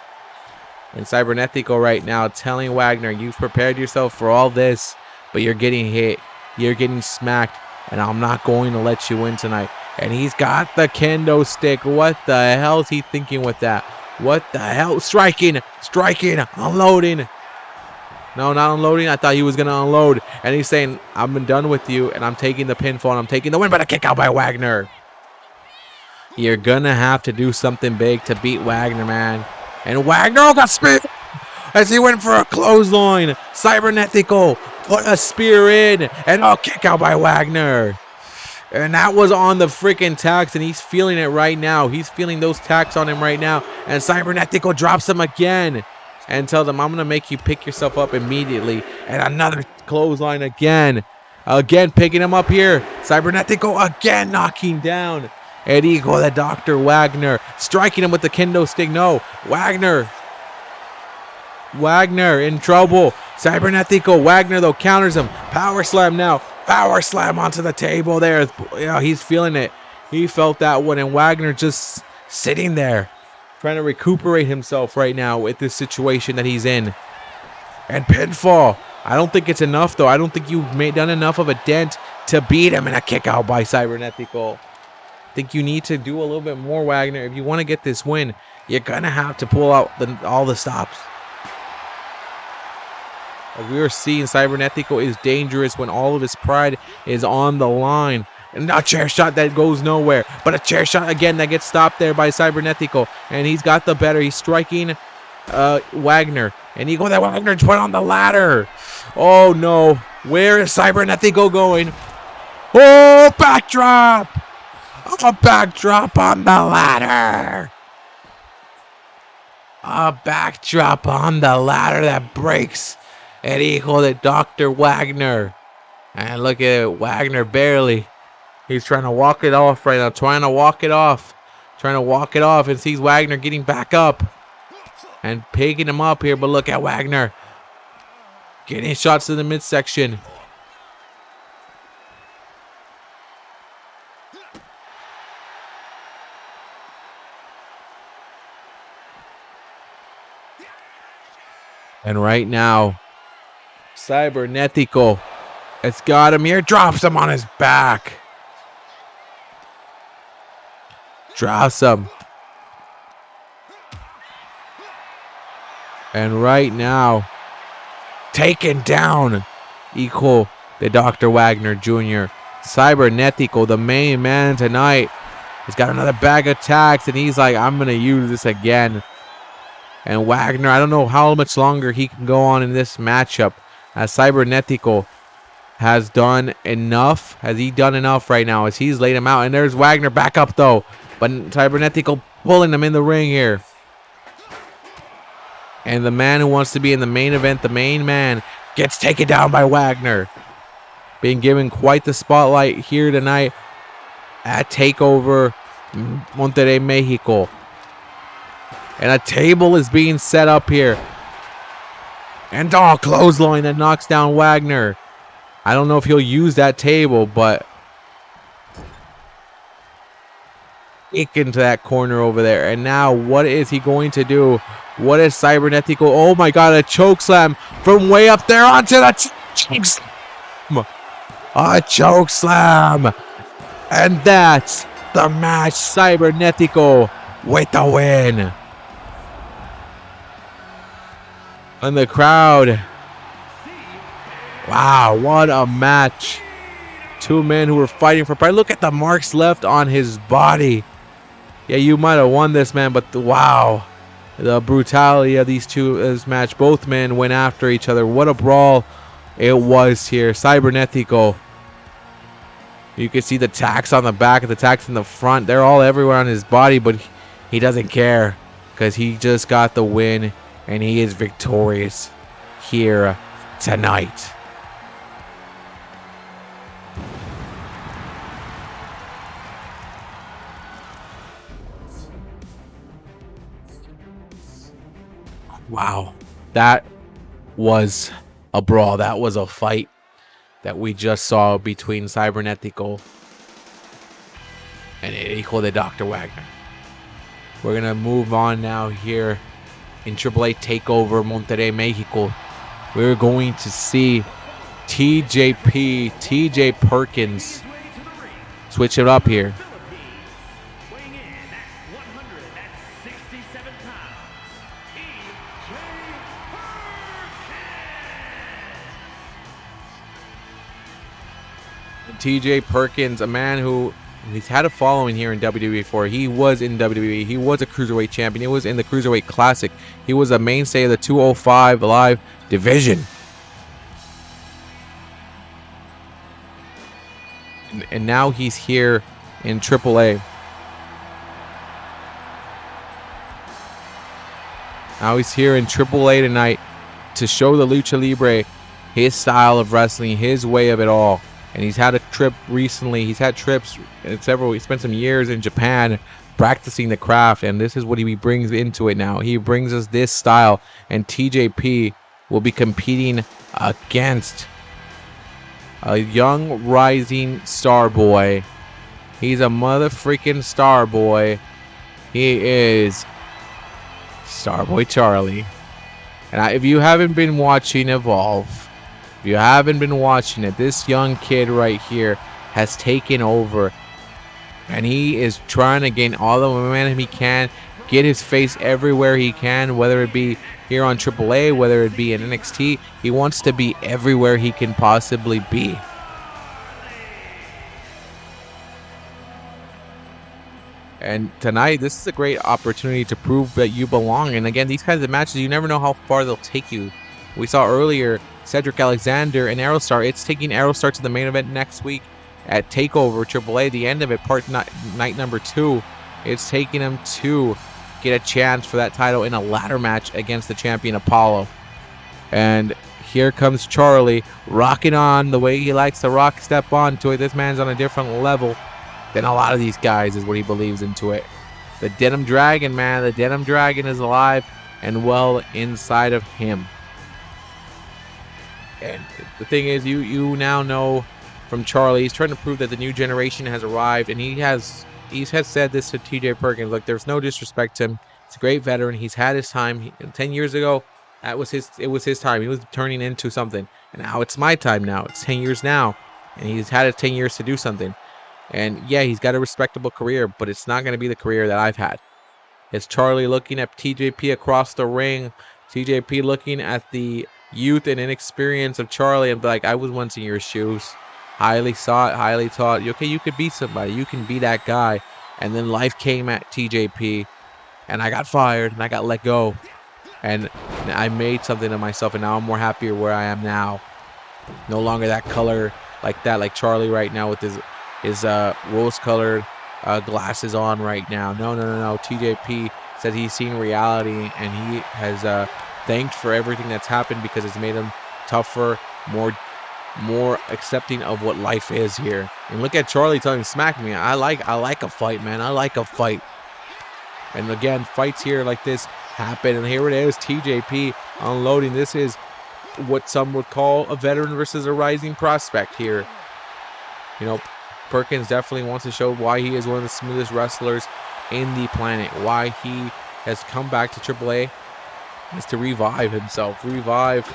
And Cybernetico right now telling Wagner, you've prepared yourself for all this, but you're getting hit. You're getting smacked, and I'm not going to let you win tonight. And he's got the kendo stick. What the hell is he thinking with that? What the hell? Striking, unloading. No, not unloading. I thought he was going to unload. And he's saying, I'm done with you, and I'm taking the pinfall, and I'm taking the win, but a kick out by Wagner. You're going to have to do something big to beat Wagner, man. And Wagner got spear as he went for a clothesline. Cybernetico put a spear in, and kick out by Wagner. And that was on the freaking tax, and he's feeling it right now. He's feeling those tacks on him right now. And Cybernetico drops him again and tells him, I'm going to make you pick yourself up immediately. And another clothesline again. Again, picking him up here. Cybernetico again knocking down El Hijo de Dr. Wagner. Striking him with the kendo stick. No, Wagner in trouble. Cybernetico, Wagner though counters him. Power slam now. Power slam onto the table there. Yeah, he's feeling it. He felt that one, and Wagner just sitting there trying to recuperate himself right now with this situation that he's in. And pinfall. I don't think it's enough, though. I don't think you've done enough of a dent to beat him, and a kick out by Cybernetico. I think you need to do a little bit more, Wagner. If you want to get this win, you're going to have to pull out all the stops. As we are seeing, Cybernetico is dangerous when all of his pride is on the line. And a chair shot that goes nowhere. But a chair shot again that gets stopped there by Cybernetico. And he's got the better. He's striking Wagner. And he goes that Wagner put on the ladder. Oh no. Where is Cybernetico going? Oh, backdrop. A backdrop on the ladder. A backdrop on the ladder that breaks El Hijo de Dr. Wagner. And look at it, Wagner barely. He's trying to walk it off right now. Trying to walk it off, and sees Wagner getting back up. And picking him up here. But look at Wagner. Getting shots to the midsection. And right now, Cybernetico has got him here. Drops him on his back. Drops him. And right now, taken down. Equal the Dr. Wagner Jr. Cybernetico, the main man tonight, has got another bag of attacks, and he's like, I'm going to use this again. And Wagner, I don't know how much longer he can go on in this matchup, as Cybernetico has done enough. Has he done enough right now as he's laid him out? And there's Wagner back up, though. But Cybernetico pulling him in the ring here. And the man who wants to be in the main event, the main man, gets taken down by Wagner. Being given quite the spotlight here tonight at TakeOver Monterrey, Mexico. And a table is being set up here. And clothesline that knocks down Wagner. I don't know if he'll use that table, but kick into that corner over there. And now what is he going to do? What is Cybernetico? Oh my god, a choke slam from way up there onto the choke slam. A choke slam. And that's the match. Cybernetico with the win. And the crowd. Wow, what a match. Two men who were fighting for pride. Look at the marks left on his body. Yeah, you might have won this, man, but wow. The brutality of these two, this match. Both men went after each other. What a brawl it was here. Cybernetico. You can see the tacks on the back, the tacks in the front. They're all everywhere on his body, but he doesn't care because he just got the win and he is victorious here tonight. Wow, that was a brawl. That was a fight that we just saw between Cybernetico and Equal the Dr. Wagner. We're going to move on now here in AAA Takeover Monterrey, Mexico. We're going to see TJ Perkins switch it up here. TJ Perkins, a man who he's had a following here in WWE before. He was in WWE. He was a Cruiserweight champion. He was in the Cruiserweight Classic. He was a mainstay of the 205 Live division. And now he's here in AAA. Now he's here in AAA tonight to show the Lucha Libre his style of wrestling, his way of it all. And he's had a trip recently. He's had trips several. He spent some years in Japan practicing the craft, and this is what he brings into it now. He brings us this style, and TJP will be competing against a young rising star boy. He's a mother freaking star boy. He is Starboy Charlie. And if you haven't been watching Evolve, if you haven't been watching it, this young kid right here has taken over, and he is trying to gain all the momentum he can, get his face everywhere he can, whether it be here on AAA, whether it be in NXT. He wants to be everywhere he can possibly be. And tonight, this is a great opportunity to prove that you belong. And again, these kinds of matches, you never know how far they'll take you. We saw earlier Cedric Alexander and Aerostar. It's taking Aerostar to the main event next week at TakeOver AAA. The end of it, night number 2. It's taking him to get a chance for that title in a ladder match against the champion Apollo. And here comes Charlie, rocking on the way he likes to rock, step on to it. This man's on a different level than a lot of these guys, is what he believes into it. The Denim Dragon, man. The Denim Dragon is alive and well inside of him. And the thing is, you now know from Charlie, he's trying to prove that the new generation has arrived, and he has said this to TJ Perkins. Like, there's no disrespect to him. He's a great veteran. He's had his time. 10 years ago, It was his time. He was turning into something. And now it's my time now. It's 10 years now. And he's had 10 years to do something. And yeah, he's got a respectable career, but it's not going to be the career that I've had. It's Charlie looking at TJP across the ring. TJP looking at the youth and inexperience of Charlie and be like, I was once in your shoes. Highly sought, highly taught. Okay, you could be somebody. You can be that guy. And then life came at TJP. And I got fired and I got let go. And I made something of myself, and now I'm more happier where I am now. No longer that color like that, like Charlie right now with his rose-colored glasses on right now. No. TJP said he's seen reality, and he has thanked for everything that's happened because it's made him tougher, more accepting of what life is here. And look at Charlie telling him, smack me. I like a fight, man. I like a fight. And again, fights here like this happen. And here it is, TJP unloading. This is what some would call a veteran versus a rising prospect here. You know, Perkins definitely wants to show why he is one of the smoothest wrestlers in the planet. Why he has come back to AAA is to revive himself, revive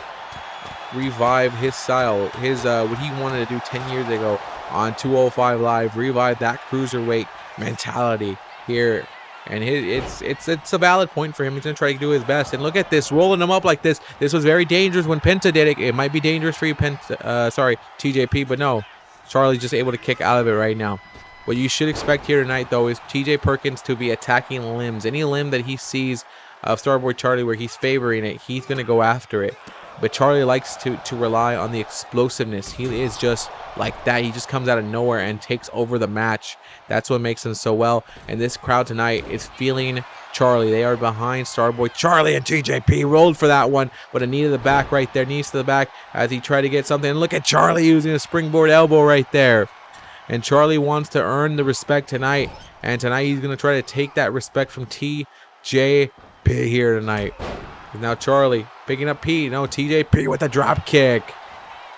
his style, his what he wanted to do 10 years ago on 205 Live, revive that cruiserweight mentality here. And it's a valid point for him. He's going to try to do his best. And look at this, rolling him up like this. This was very dangerous when Penta did it. It might be dangerous for you, TJP, but no. Charlie's just able to kick out of it right now. What you should expect here tonight, though, is TJ Perkins to be attacking limbs. Any limb that he sees of Starboy Charlie where he's favoring it, he's going to go after it. But Charlie likes to rely on the explosiveness. He is just like that. He just comes out of nowhere and takes over the match. That's what makes him so well. And this crowd tonight is feeling Charlie. They are behind Starboy Charlie, and TJP rolled for that one. But a knee to the back right there. Knees to the back as he tried to get something. And look at Charlie using a springboard elbow right there. And Charlie wants to earn the respect tonight. And tonight he's going to try to take that respect from TJP here tonight. Now Charlie picking up P. No, TJP with a drop kick.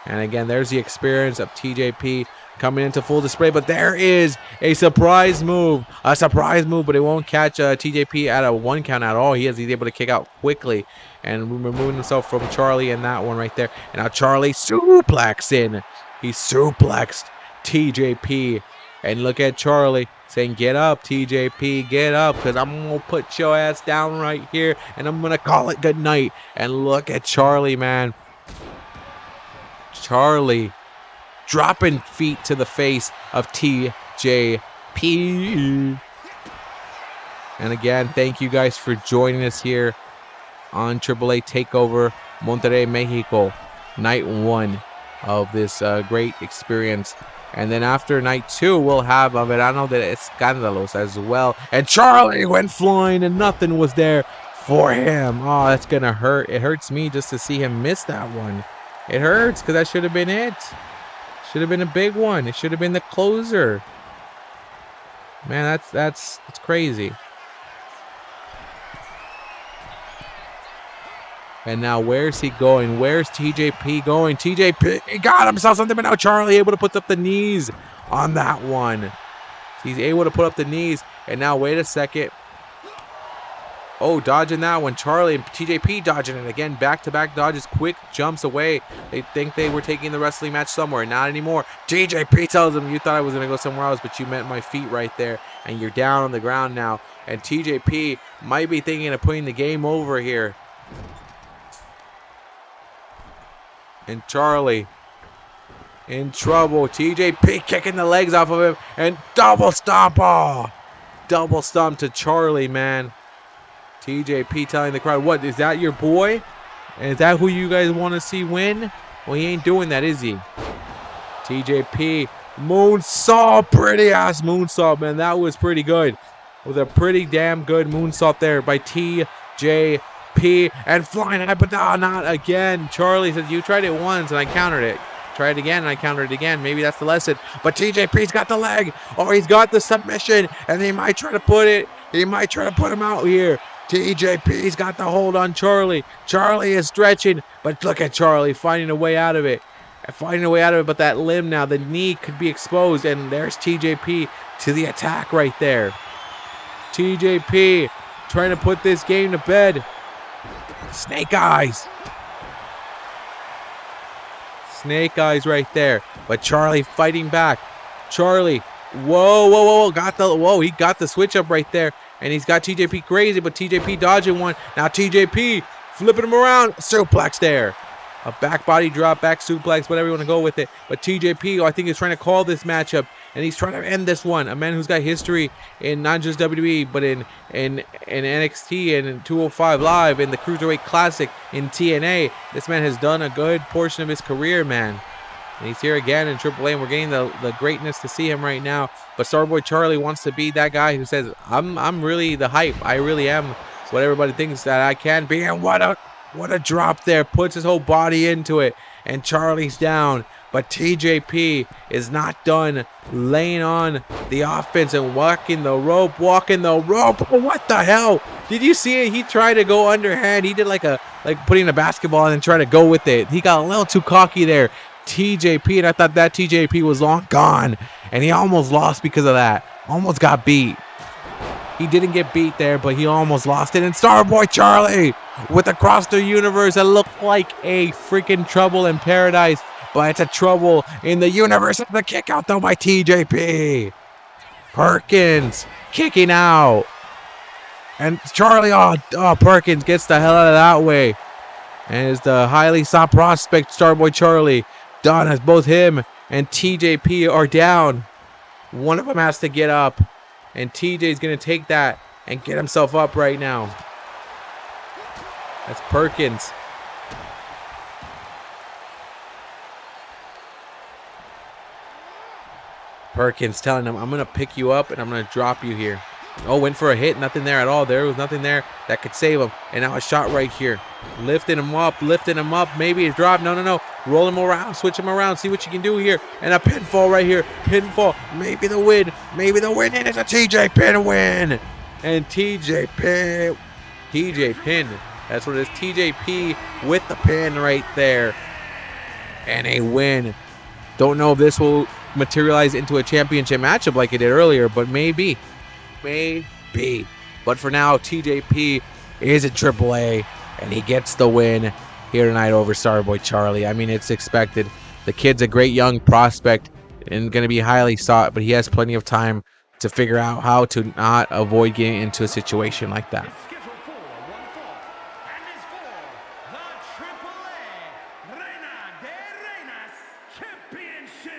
And again, there's the experience of TJP coming into full display. But there is a surprise move. A surprise move, but it won't catch TJP at a 1 count at all. He's able to kick out quickly and removing himself from Charlie in that one right there. And now Charlie suplexing. He suplexed TJP. And look at Charlie saying, get up, TJP, get up, because I'm going to put your ass down right here, and I'm going to call it good night. And look at Charlie, man. Charlie dropping feet to the face of TJP. And again, thank you guys for joining us here on AAA Takeover Monterrey, Mexico. Night 1 of this great experience. And then after night 2, we'll have Verano de Escándalos as well. And Charlie went flying and nothing was there for him. Oh, that's going to hurt. It hurts me just to see him miss that one. It hurts because that should have been it. Should have been a big one. It should have been the closer. Man, that's crazy. And now where's he going? Where's TJP going? TJP got himself something, but now Charlie able to put up the knees on that one. He's able to put up the knees. And now wait a second. Oh, dodging that one. Charlie and TJP dodging it again. Back-to-back dodges. Quick jumps away. They think they were taking the wrestling match somewhere. Not anymore. TJP tells him, you thought I was going to go somewhere else, but you met my feet right there. And you're down on the ground now. And TJP might be thinking of putting the game over here. And Charlie in trouble. TJP kicking the legs off of him. And double stomp. Oh, double stomp to Charlie, man. TJP telling the crowd, what, is that your boy? And is that who you guys want to see win? Well, he ain't doing that, is he? TJP moonsault. Pretty ass moonsault, man. That was pretty good. It was a pretty damn good moonsault there by TJP. And flying high, but no, not again. Charlie says, you tried it once and I countered it. Tried it again and I countered it again. Maybe that's the lesson. But TJP's got the leg. Oh, he's got the submission. And he might try to put it. He might try to put him out here. TJP's got the hold on Charlie. Charlie is stretching. But look at Charlie finding a way out of it. But that limb now, the knee could be exposed. And there's TJP to the attack right there. TJP trying to put this game to bed. Snake eyes. Snake eyes right there. But Charlie fighting back. Charlie. Whoa. He got the switch up right there. And he's got TJP crazy, but TJP dodging one. Now TJP flipping him around. Suplex there. A back body drop, back suplex, whatever you want to go with it. But TJP, I think, is trying to call this matchup, and he's trying to end this one. A man who's got history in not just WWE, but in NXT and in 205 Live, in the Cruiserweight Classic, in TNA. This man has done a good portion of his career, man. And he's here again in AAA, and we're getting the greatness to see him right now. But Starboy Charlie wants to be that guy who says, I'm really the hype. I really am what everybody thinks that I can be. And what a drop there. Puts his whole body into it. And Charlie's down. But TJP is not done laying on the offense and walking the rope. Oh, what the hell? Did you see it? He tried to go underhand. He did like putting a basketball and try to go with it. He got a little too cocky there. TJP, and I thought that TJP was long gone. And he almost lost because of that. Almost got beat. He didn't get beat there, but he almost lost it. And Starboy Charlie with across the universe that looked like a freaking trouble in paradise. But it's a trouble in the universe. It's the kick out though by TJP. Perkins kicking out. And Charlie, Perkins gets the hell out of that way. And is the highly sought prospect Starboy Charlie done as both him and TJP are down. One of them has to get up. And TJ's going to take that and get himself up right now. That's Perkins. Perkins telling him, I'm going to pick you up and I'm going to drop you here. Oh, went for a hit. Nothing there at all. There was nothing there that could save him. And now a shot right here. Lifting him up. Maybe a drop. No. Roll him around. Switch him around. See what you can do here. And a pinfall right here. Pinfall. Maybe the win. And it's a TJ pin win. And TJ pin. That's what it is. TJP with the pin right there. And a win. Don't know if this will materialize into a championship matchup like it did earlier, but maybe. But for now, TJP is at AAA, and he gets the win here tonight over Starboy Charlie. I mean, it's expected. The kid's a great young prospect and going to be highly sought, but he has plenty of time to figure out how to not avoid getting into a situation like that. Is scheduled for one fall and is for the AAA Reina de Reinas Championship.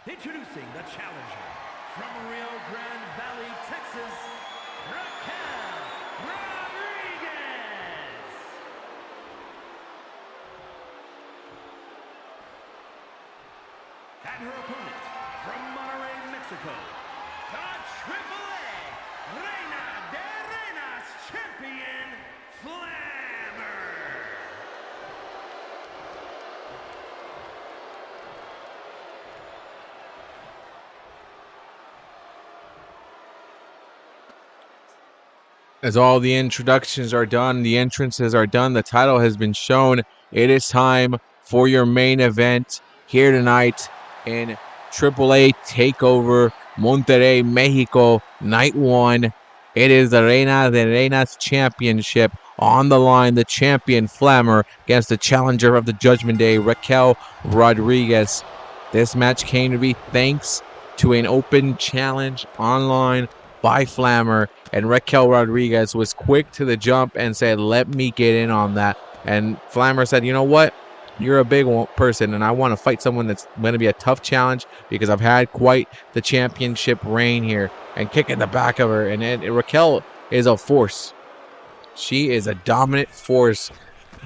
Introducing the challenger from Rio Grande Valley, Texas, Raquel Rodriguez. And her opponent from Monterrey, Mexico, the AAA Reina de Reinas Champion, Flammer. As all the introductions are done, the entrances are done, the title has been shown. It is time for your main event here tonight in AAA Takeover, Monterrey, Mexico, Night 1. It is the Reina de Reinas Championship on the line. The champion, Flammer, against the challenger of the Judgment Day, Raquel Rodriguez. This match came to be thanks to an open challenge online by Flammer, and Raquel Rodriguez was quick to the jump and said, let me get in on that. And Flammer said, you know what? You're a big person, and I want to fight someone that's going to be a tough challenge because I've had quite the championship reign here. And kicking the back of her. And Raquel is a force. She is a dominant force.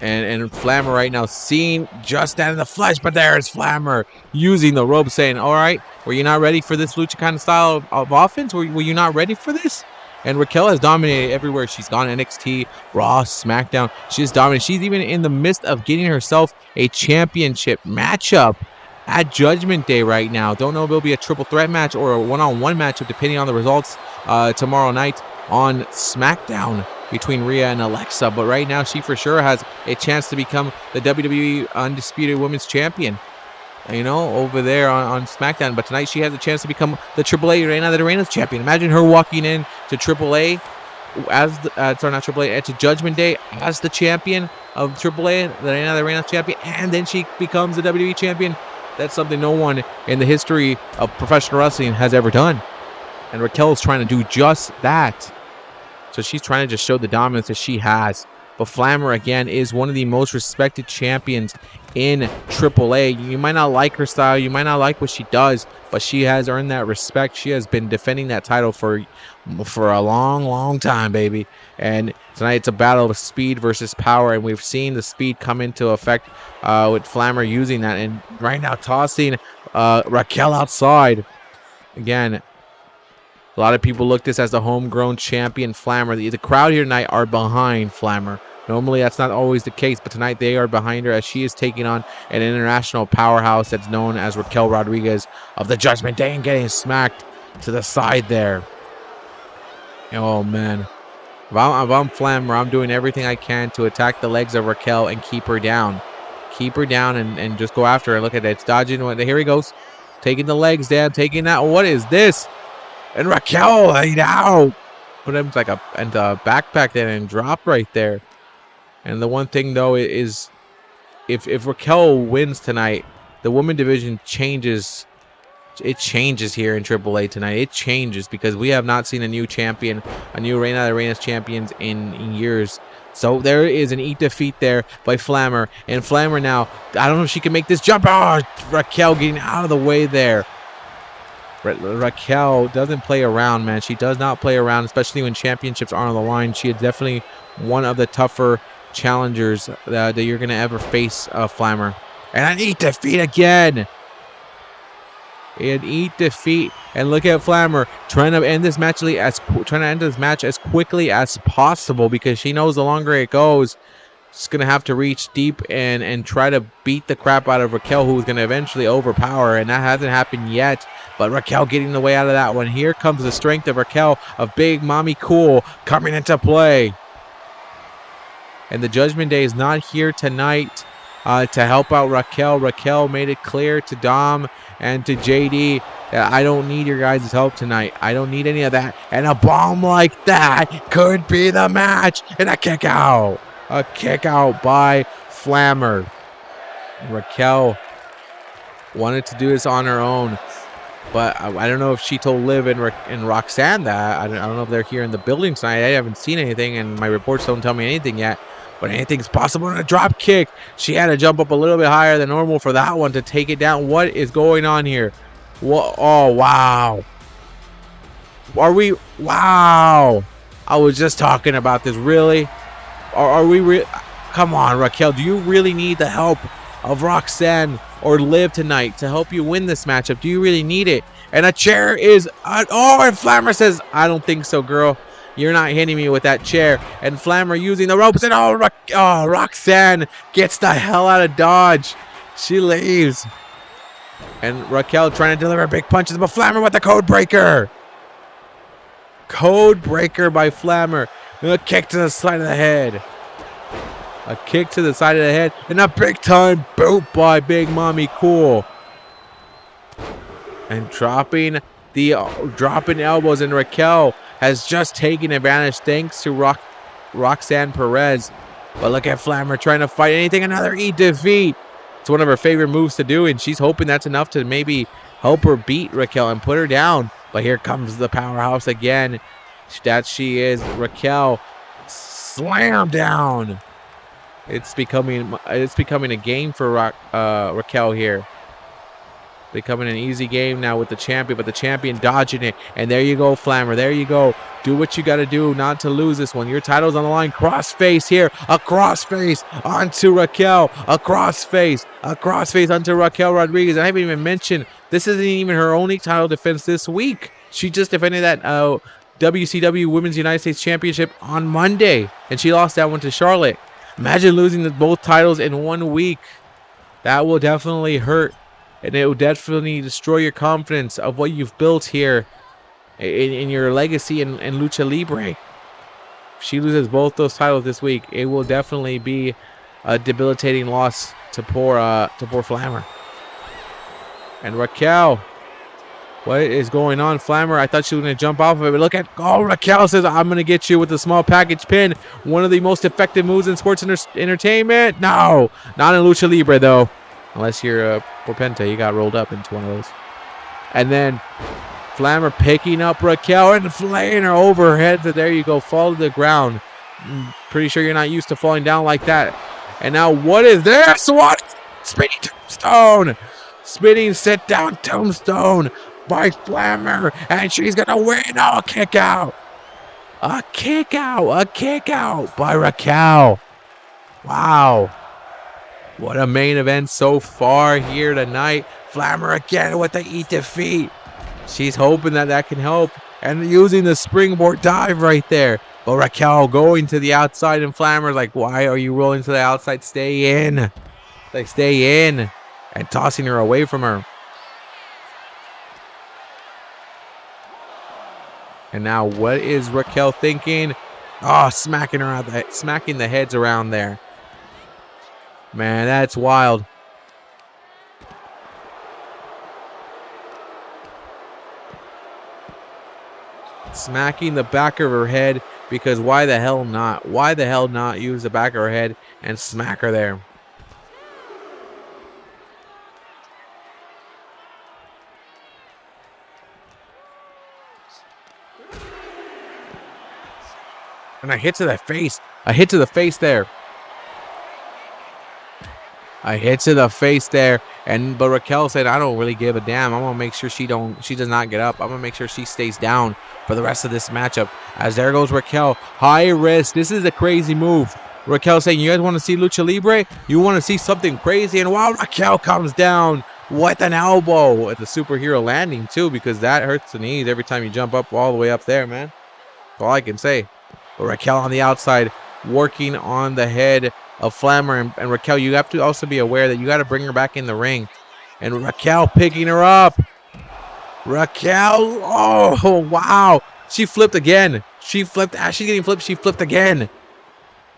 And Flammer right now seeing just that in the flesh. But there's Flammer using the rope saying, all right, were you not ready for this lucha kind of style of offense? Were you not ready for this? And Raquel has dominated everywhere she's gone. NXT, Raw, SmackDown. She's dominated. She's even in the midst of getting herself a championship matchup at Judgment Day right now. Don't know if it'll be a triple threat match or a one-on-one matchup depending on the results tomorrow night on SmackDown between Rhea and Alexa. But right now she for sure has a chance to become the WWE Undisputed Women's Champion, you know, over there on SmackDown. But tonight she has a chance to become the AAA Reina de Reinas Champion. Imagine her walking in to AAA as the, not AAA, to Judgment Day as the champion of AAA, the Reina de Reinas Champion, and then she becomes the WWE Champion. That's something no one in the history of professional wrestling has ever done. And Raquel is trying to do just that. So she's trying to just show the dominance that she has. But Flammer, again, is one of the most respected champions in AAA. You might not like her style. You might not like what she does. But she has earned that respect. She has been defending that title for a long, long time, baby. And tonight it's a battle of speed versus power. And we've seen the speed come into effect with Flammer using that. And right now tossing Raquel outside. Again, a lot of people look this as the homegrown champion, Flammer. The crowd here tonight are behind Flammer. Normally, that's not always the case, but tonight they are behind her as she is taking on an international powerhouse that's known as Raquel Rodriguez of the Judgment Day and getting smacked to the side there. Oh, man. If I'm Flammer, I'm doing everything I can to attack the legs of Raquel and keep her down. Keep her down and just go after her. Look at it. It's dodging. Here he goes. Taking the legs down. Taking that. What is this? And Raquel laid out. Put him like a backpack there and dropped right there. And the one thing though is if Raquel wins tonight, the women division changes. It changes here in AAA tonight. It changes because we have not seen a new champion, a new Reina de Reinas champions in years. So there is an eat defeat there by Flammer. And Flammer now, I don't know if she can make this jump. Oh, Raquel getting out of the way there. Raquel doesn't play around, man. She does not play around, especially when championships are on the line. She is definitely one of the tougher challengers that you're going to ever face, Flammer. And an eat defeat again. An eat defeat. And look at Flammer trying to end this match as quickly as possible because she knows the longer it goes, she's going to have to reach deep and try to beat the crap out of Raquel, who is going to eventually overpower her. And that hasn't happened yet. But Raquel getting the way out of that one. Here comes the strength of Raquel, of Big Mommy Cool, coming into play. And the Judgment Day is not here tonight to help out Raquel. Raquel made it clear to Dom and to JD that I don't need your guys' help tonight. I don't need any of that. And a bomb like that could be the match. And a kick out. A kick out by Flammer. Raquel wanted to do this on her own. But I don't know if she told Liv and Roxanne that. I don't know if they're here in the building tonight. I haven't seen anything, and my reports don't tell me anything yet. But anything's possible in a drop kick. She had to jump up a little bit higher than normal for that one to take it down. What is going on here? Whoa, oh, wow. Are we? Wow. I was just talking about this. Really? Are we? Come on, Raquel. Do you really need the help of Roxanne or Liv tonight to help you win this matchup? Do you really need it? And a chair is... oh, and Flammer says, I don't think so, girl. You're not hitting me with that chair. And Flammer using the ropes. And Roxanne gets the hell out of Dodge. She leaves. And Raquel trying to deliver big punches. But Flammer with the code breaker. Code breaker by Flammer. And a kick to the side of the head. A kick to the side of the head. And a big time boot by Big Mommy Cool. And dropping elbows. And Raquel has just taken advantage thanks to Roxanne Perez. But look at Flammer trying to fight anything. Another defeat. It's one of her favorite moves to do. And she's hoping that's enough to maybe help her beat Raquel and put her down. But here comes the powerhouse again. That she is. Raquel. Slam down. It's becoming a game for Raquel here. Becoming an easy game now with the champion, but the champion dodging it. And there you go, Flammer. There you go. Do what you got to do not to lose this one. Your title's on the line. Crossface here. A crossface onto Raquel. A crossface onto Raquel Rodriguez. I haven't even mentioned this isn't even her only title defense this week. She just defended that WCW Women's United States Championship on Monday, and she lost that one to Charlotte. Imagine losing both titles in 1 week. That will definitely hurt. And it will definitely destroy your confidence of what you've built here in your legacy in Lucha Libre. If she loses both those titles this week, it will definitely be a debilitating loss to poor Flammer. And Raquel, what is going on? Flammer, I thought she was going to jump off of it. But look at, Raquel says, I'm going to get you with a small package pin. One of the most effective moves in sports entertainment. No, not in Lucha Libre, though. Unless you're for Penta, you got rolled up into one of those. And then Flammer picking up Raquel and flaying her over her head. So there you go, fall to the ground. I'm pretty sure you're not used to falling down like that. And now what is this? What? Spinning tombstone. Spinning sit down tombstone by Flammer. And she's going to win. Oh, kick out. A kick out by Raquel. Wow. What a main event so far here tonight. Flammer again with the defeat. She's hoping that can help. And using the springboard dive right there. But Raquel going to the outside. And Flammer's like, why are you rolling to the outside? Stay in. Like, stay in. And tossing her away from her. And now what is Raquel thinking? Oh, smacking the heads around there. Man, that's wild. Smacking the back of her head, because why the hell not? Why the hell not use the back of her head and smack her there? And a hit to the face. A hit to the face there. A hit to the face there, but Raquel said, I don't really give a damn. I'm gonna make sure she does not get up. I'm gonna make sure she stays down for the rest of this matchup. As there goes Raquel, high risk. This is a crazy move. Raquel saying, you guys want to see Lucha Libre? You want to see something crazy? And wow, Raquel comes down with an elbow at the superhero landing too, because that hurts the knees every time you jump up all the way up there, man. That's all I can say. But Raquel on the outside, working on the head of Flammer, and Raquel, you have to also be aware that you got to bring her back in the ring. And Raquel picking her up. Raquel, oh, wow. She flipped again. She flipped. As she's getting flipped, she flipped again.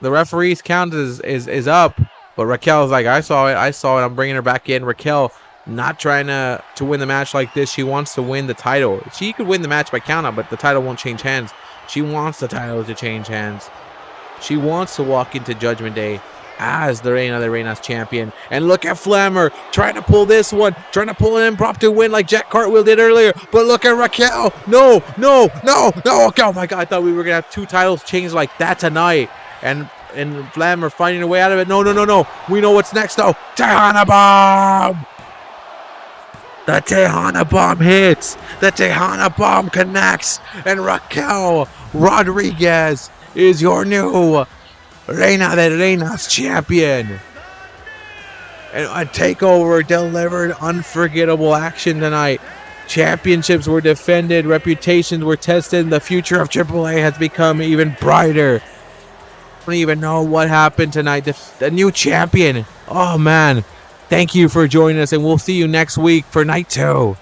The referee's count is up. But Raquel's like, I saw it. I'm bringing her back in. Raquel not trying to win the match like this. She wants to win the title. She could win the match by count out, but the title won't change hands. She wants the title to change hands. She wants to walk into Judgment Day as the Reina de Reinas champion. And look at Flammer trying to pull this one, trying to pull an impromptu win like Jack Cartwheel did earlier. But look at Raquel. No. Oh my God, I thought we were going to have two titles changed like that tonight. And Flammer finding a way out of it. No. We know what's next though. Tejana Bomb. The Tejana Bomb hits. The Tejana Bomb connects. And Raquel Rodriguez is your new Reina de Reinas champion. And a takeover delivered unforgettable action tonight. Championships were defended, reputations were tested, and the future of AAA has become even brighter. I don't even know what happened tonight. The new champion. Oh man. Thank you for joining us, and we'll see you next week for night 2.